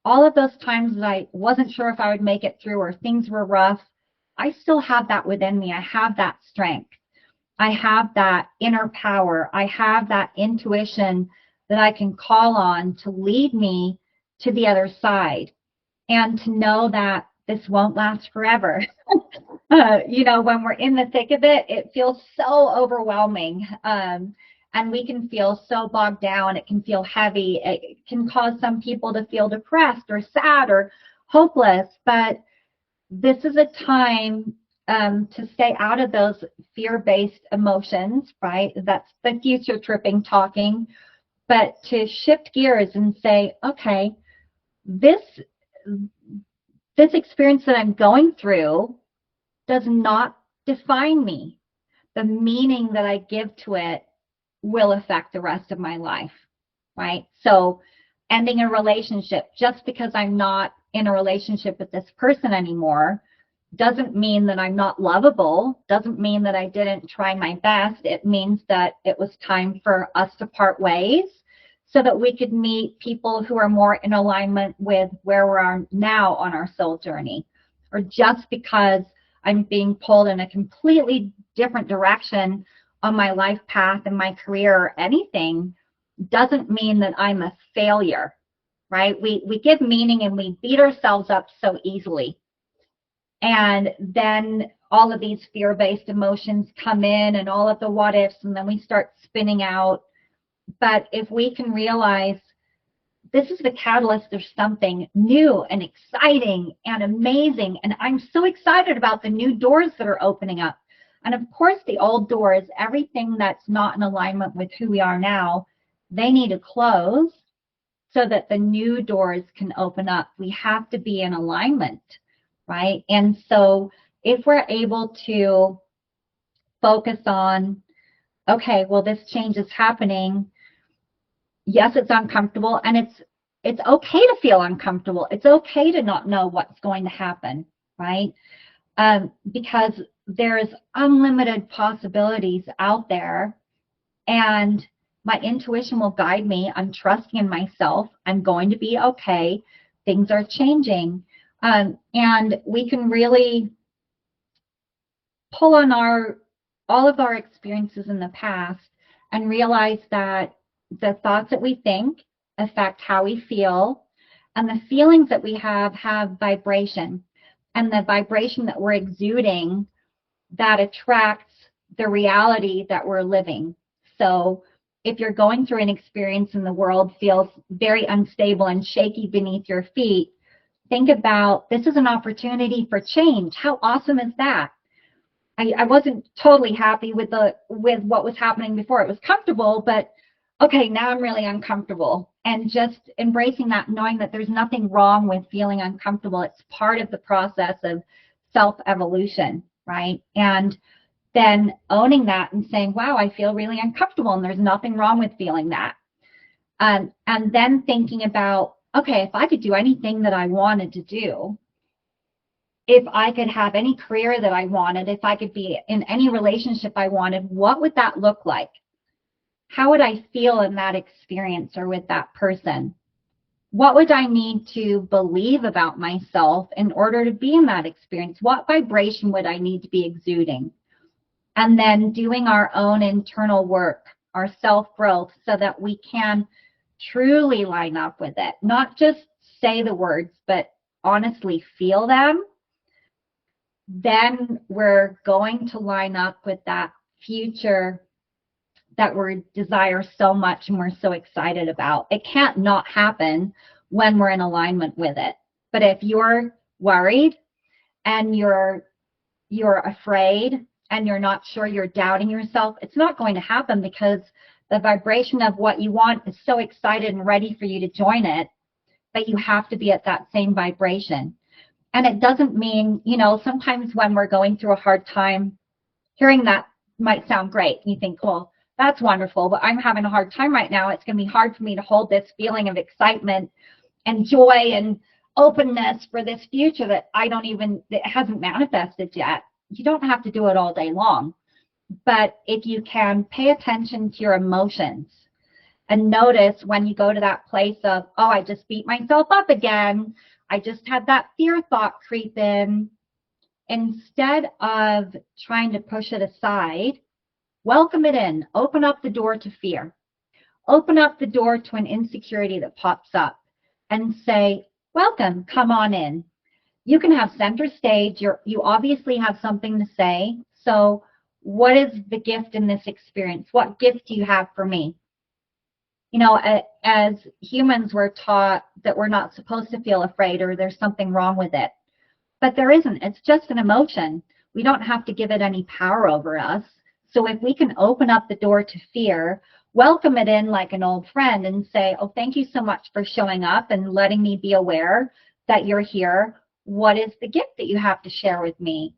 Speaker 2: all of those times that I wasn't sure if I would make it through or things were rough, I still have that within me. I have that strength. I have that inner power. I have that intuition that I can call on to lead me to the other side, and to know that this won't last forever. When we're in the thick of it, it feels so overwhelming. And we can feel so bogged down. It can feel heavy. It can cause some people to feel depressed or sad or hopeless. But this is a time to stay out of those fear-based emotions, right? That's the future tripping talking. But to shift gears and say, okay, this experience that I'm going through does not define me. The meaning that I give to it will affect the rest of my life, right? So ending a relationship, just because I'm not in a relationship with this person anymore, doesn't mean that I'm not lovable, doesn't mean that I didn't try my best. It means that it was time for us to part ways so that we could meet people who are more in alignment with where we are now on our soul journey. Or just because I'm being pulled in a completely different direction on my life path and my career or anything, doesn't mean that I'm a failure, right? We give meaning and we beat ourselves up so easily. And then all of these fear-based emotions come in and all of the what ifs, and then we start spinning out. But if we can realize this is the catalyst of something new and exciting and amazing, and I'm so excited about the new doors that are opening up. And of course, the old doors, everything that's not in alignment with who we are now, they need to close so that the new doors can open up. We have to be in alignment, right? And so if we're able to focus on, okay, well, this change is happening. Yes, it's uncomfortable, and it's okay to feel uncomfortable. It's okay to not know what's going to happen, right? Because there's unlimited possibilities out there, and my intuition will guide me. I'm trusting in myself. I'm going to be okay. Things are changing. And we can really pull on all of our experiences in the past and realize that the thoughts that we think affect how we feel, and the feelings that we have vibration, and the vibration that we're exuding, that attracts the reality that we're living. So if you're going through an experience and the world feels very unstable and shaky beneath your feet, think about, this is an opportunity for change. How awesome is that? I wasn't totally happy with what was happening before. It was comfortable, but okay, now I'm really uncomfortable. And just embracing that, knowing that there's nothing wrong with feeling uncomfortable. It's part of the process of self-evolution, right? And then owning that and saying, wow, I feel really uncomfortable, and there's nothing wrong with feeling that. And then thinking about, okay, if I could do anything that I wanted to do, if I could have any career that I wanted, if I could be in any relationship I wanted, what would that look like? How would I feel in that experience or with that person? What would I need to believe about myself in order to be in that experience? What vibration would I need to be exuding? And then doing our own internal work, our self-growth, so that we can truly line up with it. Not just say the words, but honestly feel them. Then we're going to line up with that future that we desire so much and we're so excited about. It can't not happen when we're in alignment with it. But if you're worried and you're afraid and you're not sure, you're doubting yourself, it's not going to happen, because the vibration of what you want is so excited and ready for you to join it, but you have to be at that same vibration. And it doesn't mean, sometimes when we're going through a hard time, hearing that might sound great. You think, well, that's wonderful, but I'm having a hard time right now. It's going to be hard for me to hold this feeling of excitement and joy and openness for this future that it hasn't manifested yet. You don't have to do it all day long. But if you can pay attention to your emotions and notice when you go to that place of, oh, I just beat myself up again, I just had that fear thought creep in, instead of trying to push it aside, welcome it in. Open up the door to fear. Open up the door to an insecurity that pops up and say, welcome, come on in. You can have center stage. You obviously have something to say. So what is the gift in this experience? What gift do you have for me? As humans, we're taught that we're not supposed to feel afraid or there's something wrong with it. But there isn't. It's just an emotion. We don't have to give it any power over us. So if we can open up the door to fear, welcome it in like an old friend and say, oh, thank you so much for showing up and letting me be aware that you're here. What is the gift that you have to share with me?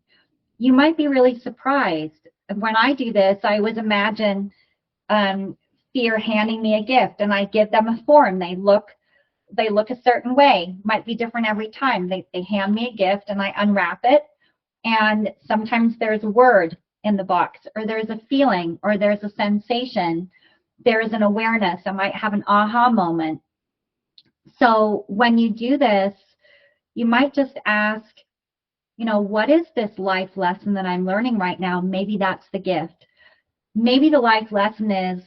Speaker 2: You might be really surprised. When I do this, I always imagine fear handing me a gift, and I give them a form. They look a certain way, might be different every time. They hand me a gift and I unwrap it, and sometimes there's a word in the box, or there's a feeling, or there's a sensation, there's an awareness. I might have an aha moment. So when you do this, you might just ask, what is this life lesson that I'm learning right now? Maybe that's the gift. Maybe the life lesson is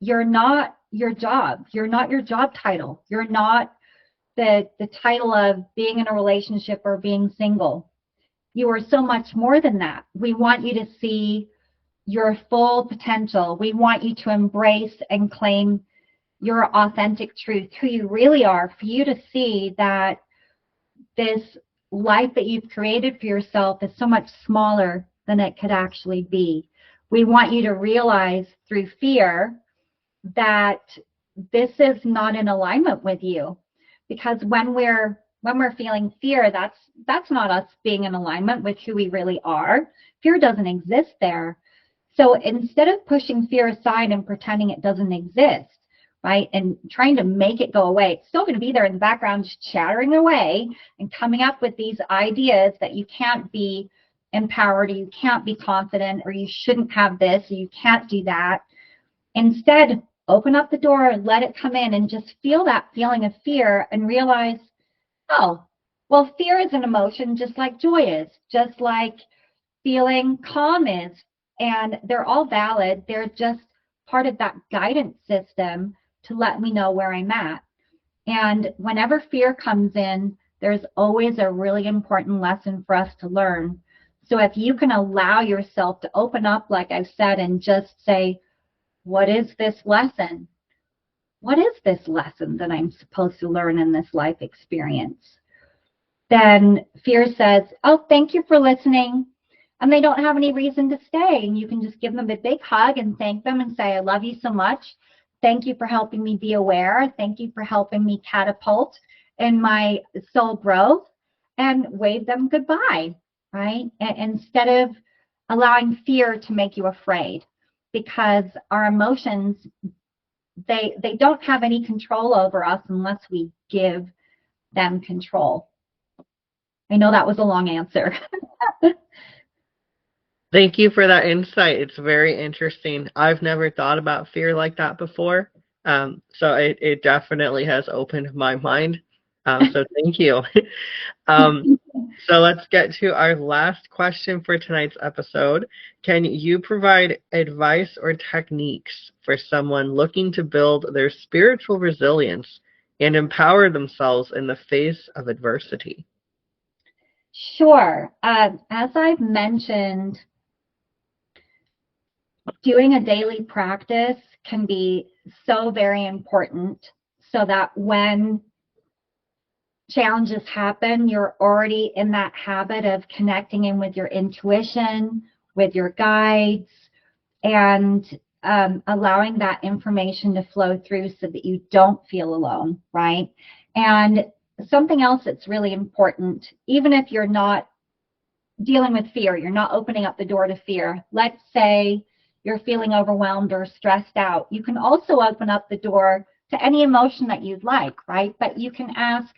Speaker 2: you're not your job. You're not your job title. You're not the title of being in a relationship or being single. You are so much more than that. We want you to see your full potential. We want you to embrace and claim your authentic truth, who you really are, for you to see that this life that you've created for yourself is so much smaller than it could actually be. We want you to realize through fear that this is not in alignment with you, because when we're feeling fear, that's not us being in alignment with who we really are. Fear doesn't exist there. So instead of pushing fear aside and pretending it doesn't exist, right, and trying to make it go away, it's still going to be there in the background, just chattering away and coming up with these ideas that you can't be empowered, or you can't be confident, or you shouldn't have this, or you can't do that. Instead, open up the door and let it come in, and just feel that feeling of fear and realize, oh, well, fear is an emotion just like joy is, just like feeling calm is, and they're all valid. They're just part of that guidance system to let me know where I'm at. And whenever fear comes in, there's always a really important lesson for us to learn. So if you can allow yourself to open up, like I've said, and just say, what is this lesson? What is this lesson that I'm supposed to learn in this life experience? Then fear says, oh, thank you for listening. And they don't have any reason to stay. And you can just give them a big hug and thank them and say, I love you so much. Thank you for helping me be aware. Thank you for helping me catapult in my soul growth, and wave them goodbye, right? Instead of allowing fear to make you afraid, because our emotions, they don't have any control over us unless we give them control. I know that was a long answer.
Speaker 1: Thank you for that insight. It's very interesting. I've never thought about fear like that before. So it definitely has opened my mind. So thank you. So let's get to our last question for tonight's episode. Can you provide advice or techniques for someone looking to build their spiritual resilience and empower themselves in the face of adversity?
Speaker 2: Sure. As I've mentioned, doing a daily practice can be so very important, so that when challenges happen, you're already in that habit of connecting in with your intuition, with your guides, and allowing that information to flow through so that you don't feel alone, right? And something else that's really important, even if you're not dealing with fear, you're not opening up the door to fear. Let's say you're feeling overwhelmed or stressed out. You can also open up the door to any emotion that you'd like, right? But you can ask,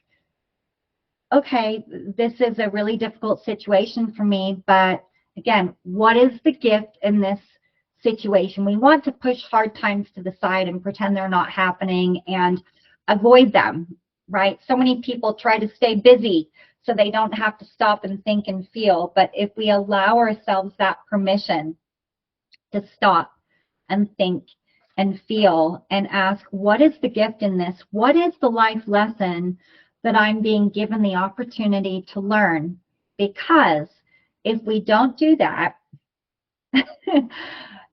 Speaker 2: okay, this is a really difficult situation for me, but again, what is the gift in this situation? We want to push hard times to the side and pretend they're not happening and avoid them, right? So many people try to stay busy so they don't have to stop and think and feel. But if we allow ourselves that permission to stop and think and feel and ask, what is the gift in this? What is the life lesson that I'm being given the opportunity to learn? Because if we don't do that,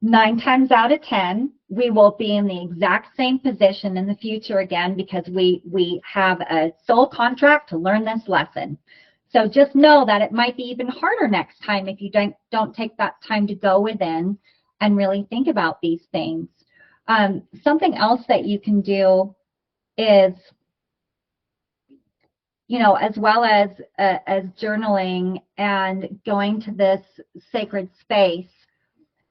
Speaker 2: 9 times out of 10, we will be in the exact same position in the future again, because we have a soul contract to learn this lesson. So just know that it might be even harder next time if you don't take that time to go within and really think about these things. Something else that you can do is, as well as journaling and going to this sacred space,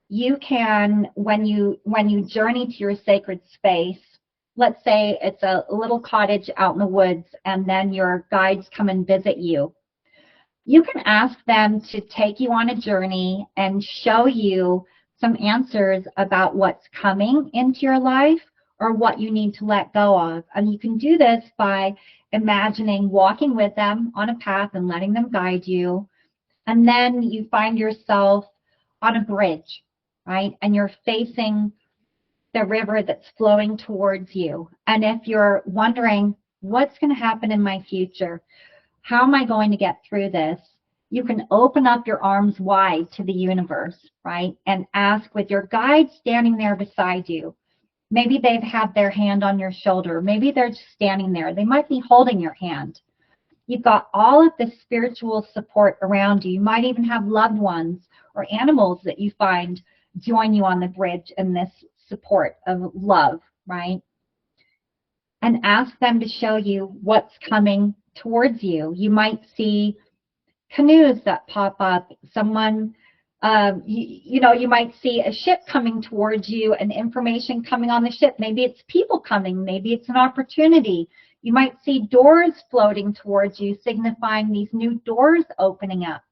Speaker 2: you can, when you journey to your sacred space, let's say it's a little cottage out in the woods, and then your guides come and visit you. You can ask them to take you on a journey and show you some answers about what's coming into your life or what you need to let go of. And you can do this by imagining walking with them on a path and letting them guide you. And then you find yourself on a bridge, right? And you're facing the river that's flowing towards you. And if you're wondering, what's going to happen in my future? How am I going to get through this? You can open up your arms wide to the universe, right? And ask, with your guide standing there beside you. Maybe they've had their hand on your shoulder. Maybe they're just standing there. They might be holding your hand. You've got all of the spiritual support around you. You might even have loved ones or animals that you find join you on the bridge in this support of love, right? And ask them to show you what's coming towards you. You might see canoes that pop up. Someone, you might see a ship coming towards you and information coming on the ship. Maybe it's people coming. Maybe it's an opportunity. You might see doors floating towards you, signifying these new doors opening up.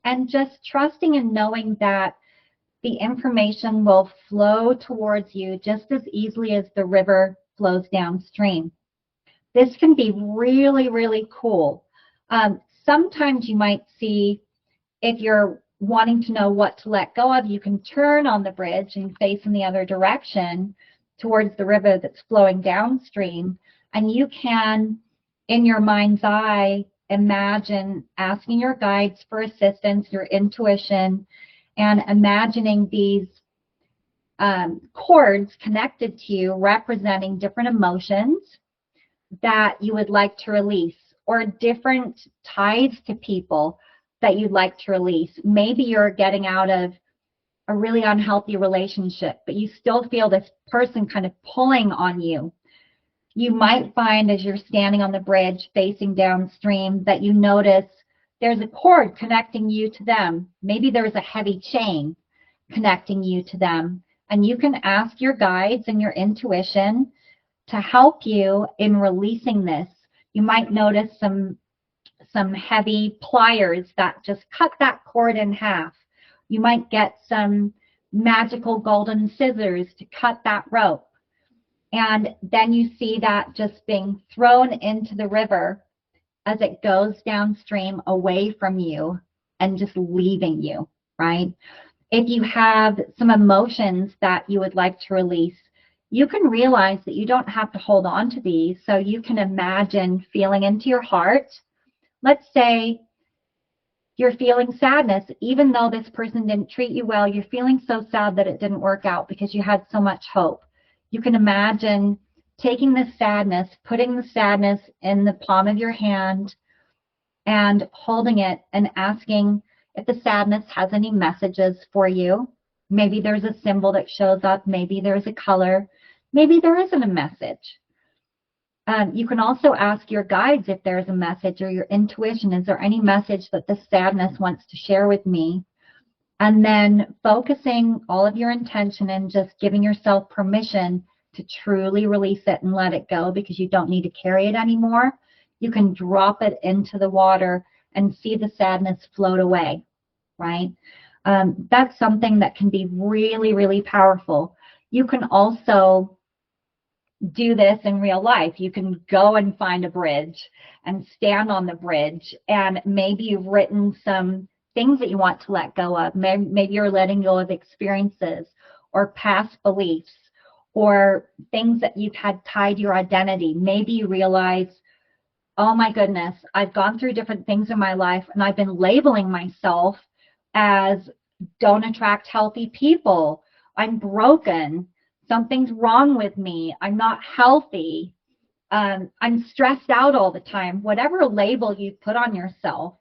Speaker 2: And just trusting and knowing that the information will flow towards you just as easily as the river flows downstream. This can be really, really cool. Sometimes you might see, if you're wanting to know what to let go of, you can turn on the bridge and face in the other direction towards the river that's flowing downstream. And you can, in your mind's eye, imagine asking your guides for assistance, your intuition, and imagining these cords connected to you representing different emotions that you would like to release, or different ties to people that you'd like to release. Maybe you're getting out of a really unhealthy relationship, but you still feel this person kind of pulling on you. You might find, as you're standing on the bridge facing downstream, that you notice there's a cord connecting you to them. Maybe there's a heavy chain connecting you to them. And you can ask your guides and your intuition to help you in releasing this. You might notice some heavy pliers that just cut that cord in half. You might get some magical golden scissors to cut that rope. And then you see that just being thrown into the river as it goes downstream away from you and just leaving you, right? If you have some emotions that you would like to release, you can realize that you don't have to hold on to these. So you can imagine feeling into your heart. Let's say you're feeling sadness, even though this person didn't treat you well. You're feeling so sad that it didn't work out because you had so much hope. You can imagine taking the sadness, putting the sadness in the palm of your hand and holding it and asking if the sadness has any messages for you. Maybe there's a symbol that shows up. Maybe there's a color. Maybe there isn't a message. You can also ask your guides if there's a message, or your intuition. Is there any message that the sadness wants to share with me? And then focusing all of your intention and just giving yourself permission to truly release it and let it go, because you don't need to carry it anymore. You can drop it into the water and see the sadness float away, right? That's something that can be really, really powerful. You can also do this in real life. You can go and find a bridge and stand on the bridge, and maybe you've written some things that you want to let go of. Maybe you're letting go of experiences or past beliefs or things that you've had tied your identity. Maybe you realize, oh my goodness, I've gone through different things in my life and I've been labeling myself as don't attract healthy people. I'm broken. Something's wrong with me. I'm not healthy. I'm stressed out all the time. Whatever label you put on yourself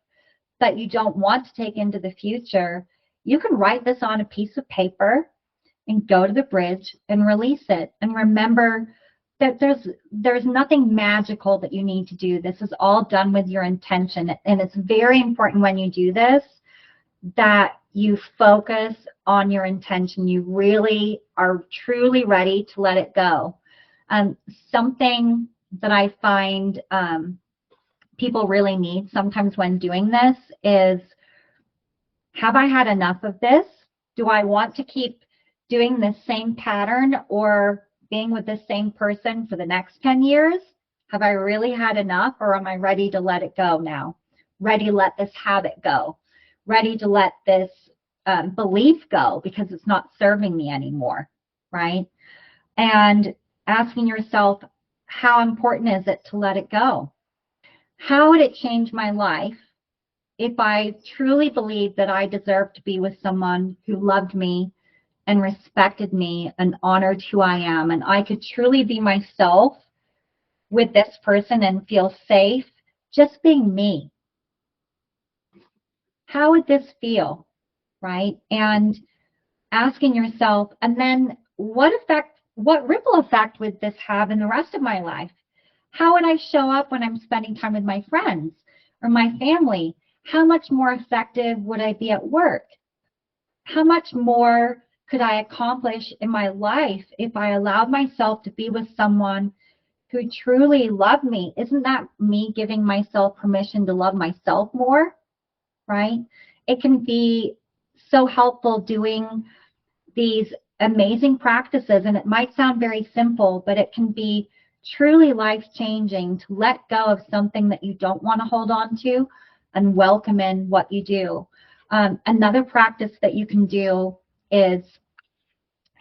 Speaker 2: that you don't want to take into the future, you can write this on a piece of paper and go to the bridge and release it. And remember that there's nothing magical that you need to do. This is all done with your intention. And it's very important when you do this that you focus on your intention. You really are truly ready to let it go. Something that I find people really need sometimes when doing this is, have I had enough of this? Do I want to keep doing the same pattern or being with the same person for the next 10 years? Have I really had enough, or am I ready to let it go now? Ready to let this habit go? Ready to let this belief go because it's not serving me anymore, right? And asking yourself, how important is it to let it go? How would it change my life if I truly believed that I deserved to be with someone who loved me and respected me and honored who I am, and I could truly be myself with this person and feel safe just being me? How would this feel, right? And asking yourself, and then what ripple effect would this have in the rest of my life? How would I show up when I'm spending time with my friends or my family? How much more effective would I be at work? How much more could I accomplish in my life if I allowed myself to be with someone who truly loved me? Isn't that me giving myself permission to love myself more, right? It can be so helpful doing these amazing practices, and it might sound very simple, but it can be truly life-changing to let go of something that you don't want to hold on to and welcome in what you do. Another practice that you can do is,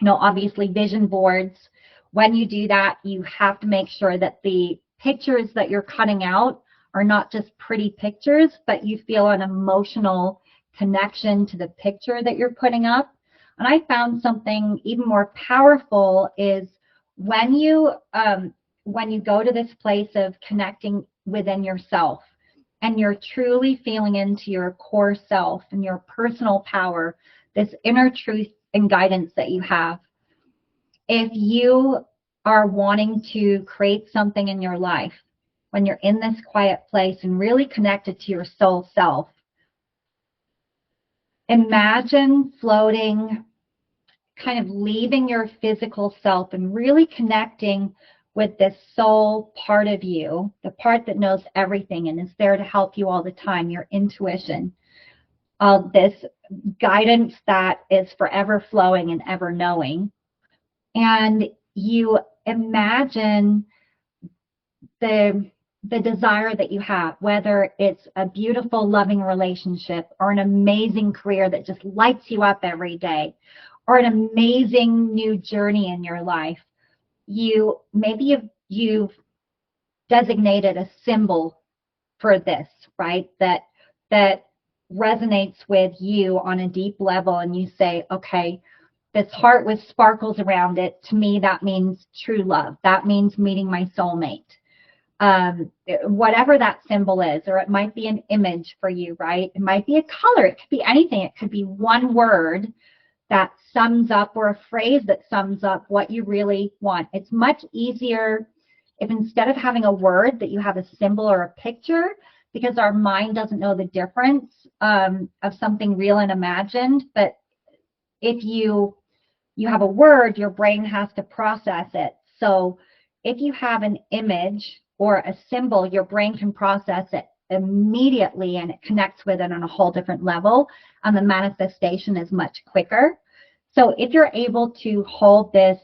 Speaker 2: obviously vision boards. When you do that, you have to make sure that the pictures that you're cutting out are not just pretty pictures, but you feel an emotional connection to the picture that you're putting up. And I found something even more powerful is when you go to this place of connecting within yourself and you're truly feeling into your core self and your personal power, this inner truth and guidance that you have. If you are wanting to create something in your life, when you're in this quiet place and really connected to your soul self, imagine floating, kind of leaving your physical self and really connecting with this soul part of you, the part that knows everything and is there to help you all the time, your intuition, this guidance that is forever flowing and ever knowing. And you imagine the desire that you have, whether it's a beautiful, loving relationship or an amazing career that just lights you up every day, or an amazing new journey in your life. Maybe you've designated a symbol for this, right? That resonates with you on a deep level, and you say, okay, this heart with sparkles around it, to me that means true love. That means meeting my soulmate. whatever that symbol is, or it might be an image for you, right? It might be a color. It could be anything. It could be one word that sums up, or a phrase that sums up what you really want. It's much easier if instead of having a word that you have a symbol or a picture, because our mind doesn't know the difference of something real and imagined. But if you have a word, your brain has to process it. So if you have an image or a symbol, your brain can process it immediately and it connects with it on a whole different level, and the manifestation is much quicker. So if you're able to hold this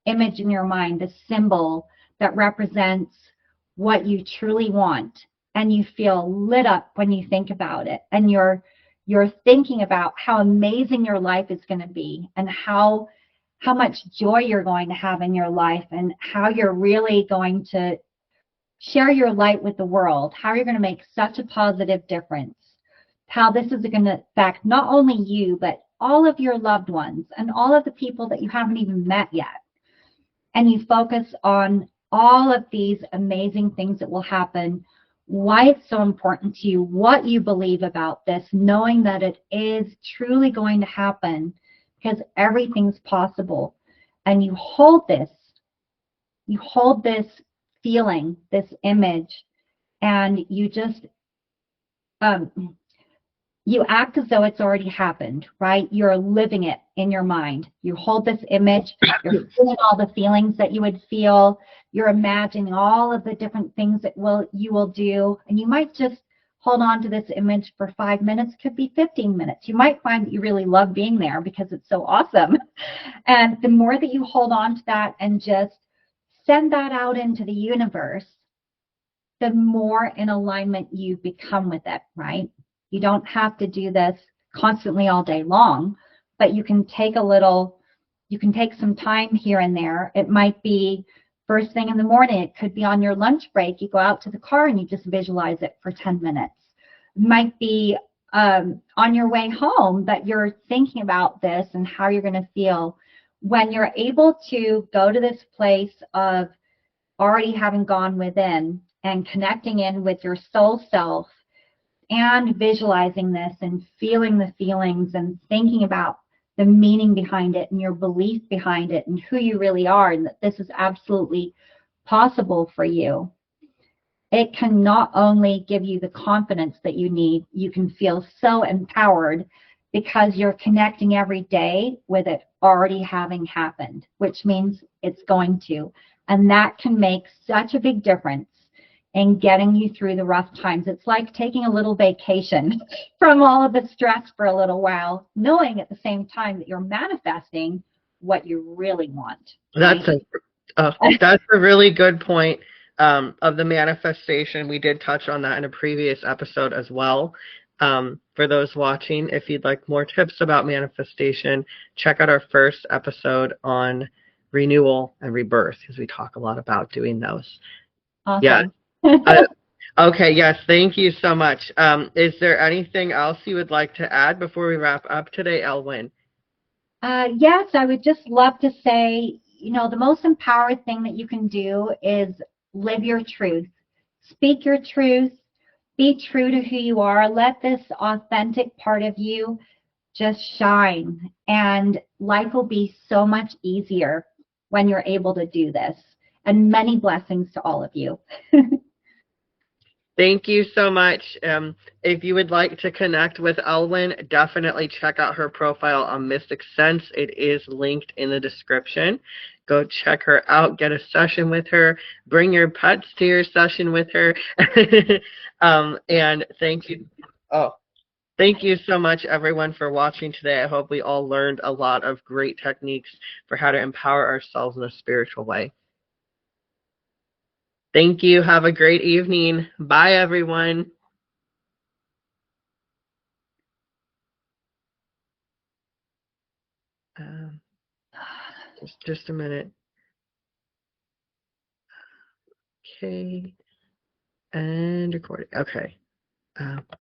Speaker 2: image in your mind, this symbol that represents what you truly want, and you feel lit up when you think about it, and you're thinking about how amazing your life is going to be, and how much joy you're going to have in your life, and how you're really going to share your light with the world, how you're going to make such a positive difference, how this is going to affect not only you, but all of your loved ones and all of the people that you haven't even met yet. And you focus on all of these amazing things that will happen, why it's so important to you, what you believe about this, knowing that it is truly going to happen, because everything's possible. And you hold this feeling, this image, and you just you act as though it's already happened, right? You're living it in your mind. You hold this image, you're feeling all the feelings that you would feel, you're imagining all of the different things that you will do, and you might just hold on to this image for 5 minutes, could be 15 minutes. You might find that you really love being there because it's so awesome. And the more that you hold on to that and just send that out into the universe, the more in alignment you become with it, right? You don't have to do this constantly all day long, but you can take some time here and there. It might be first thing in the morning. It could be on your lunch break. You go out to the car and you just visualize it for 10 minutes. It might be on your way home that you're thinking about this and how you're going to feel. When you're able to go to this place of already having gone within and connecting in with your soul self, and visualizing this and feeling the feelings and thinking about the meaning behind it and your belief behind it and who you really are, and that this is absolutely possible for you, it can not only give you the confidence that you need, you can feel so empowered because you're connecting every day with it already having happened, which means it's going to. And that can make such a big difference in getting you through the rough times. It's like taking a little vacation from all of the stress for a little while, knowing at the same time that you're manifesting what you really want. Right?
Speaker 1: That's a really good point of the manifestation. We did touch on that in a previous episode as well. For those watching, if you'd like more tips about manifestation, check out our first episode on renewal and rebirth, because we talk a lot about doing those.
Speaker 2: Awesome.
Speaker 1: Yeah. Okay, yes, thank you so much. Is there anything else you would like to add before we wrap up today, Elwyn?
Speaker 2: Yes, I would just love to say, the most empowering thing that you can do is live your truth. Speak your truth. Be true to who you are. Let this authentic part of you just shine. And life will be so much easier when you're able to do this. And many blessings to all of you.
Speaker 1: Thank you so much. If you would like to connect with Elwyn, definitely check out her profile on Mysticsense. It is linked in the description. Go check her out, get a session with her, bring your pets to your session with her. And thank you. Oh, thank you so much, everyone, for watching today. I hope we all learned a lot of great techniques for how to empower ourselves in a spiritual way. Thank you. Have a great evening. Bye, everyone. Just a minute. Okay. And recording. Okay.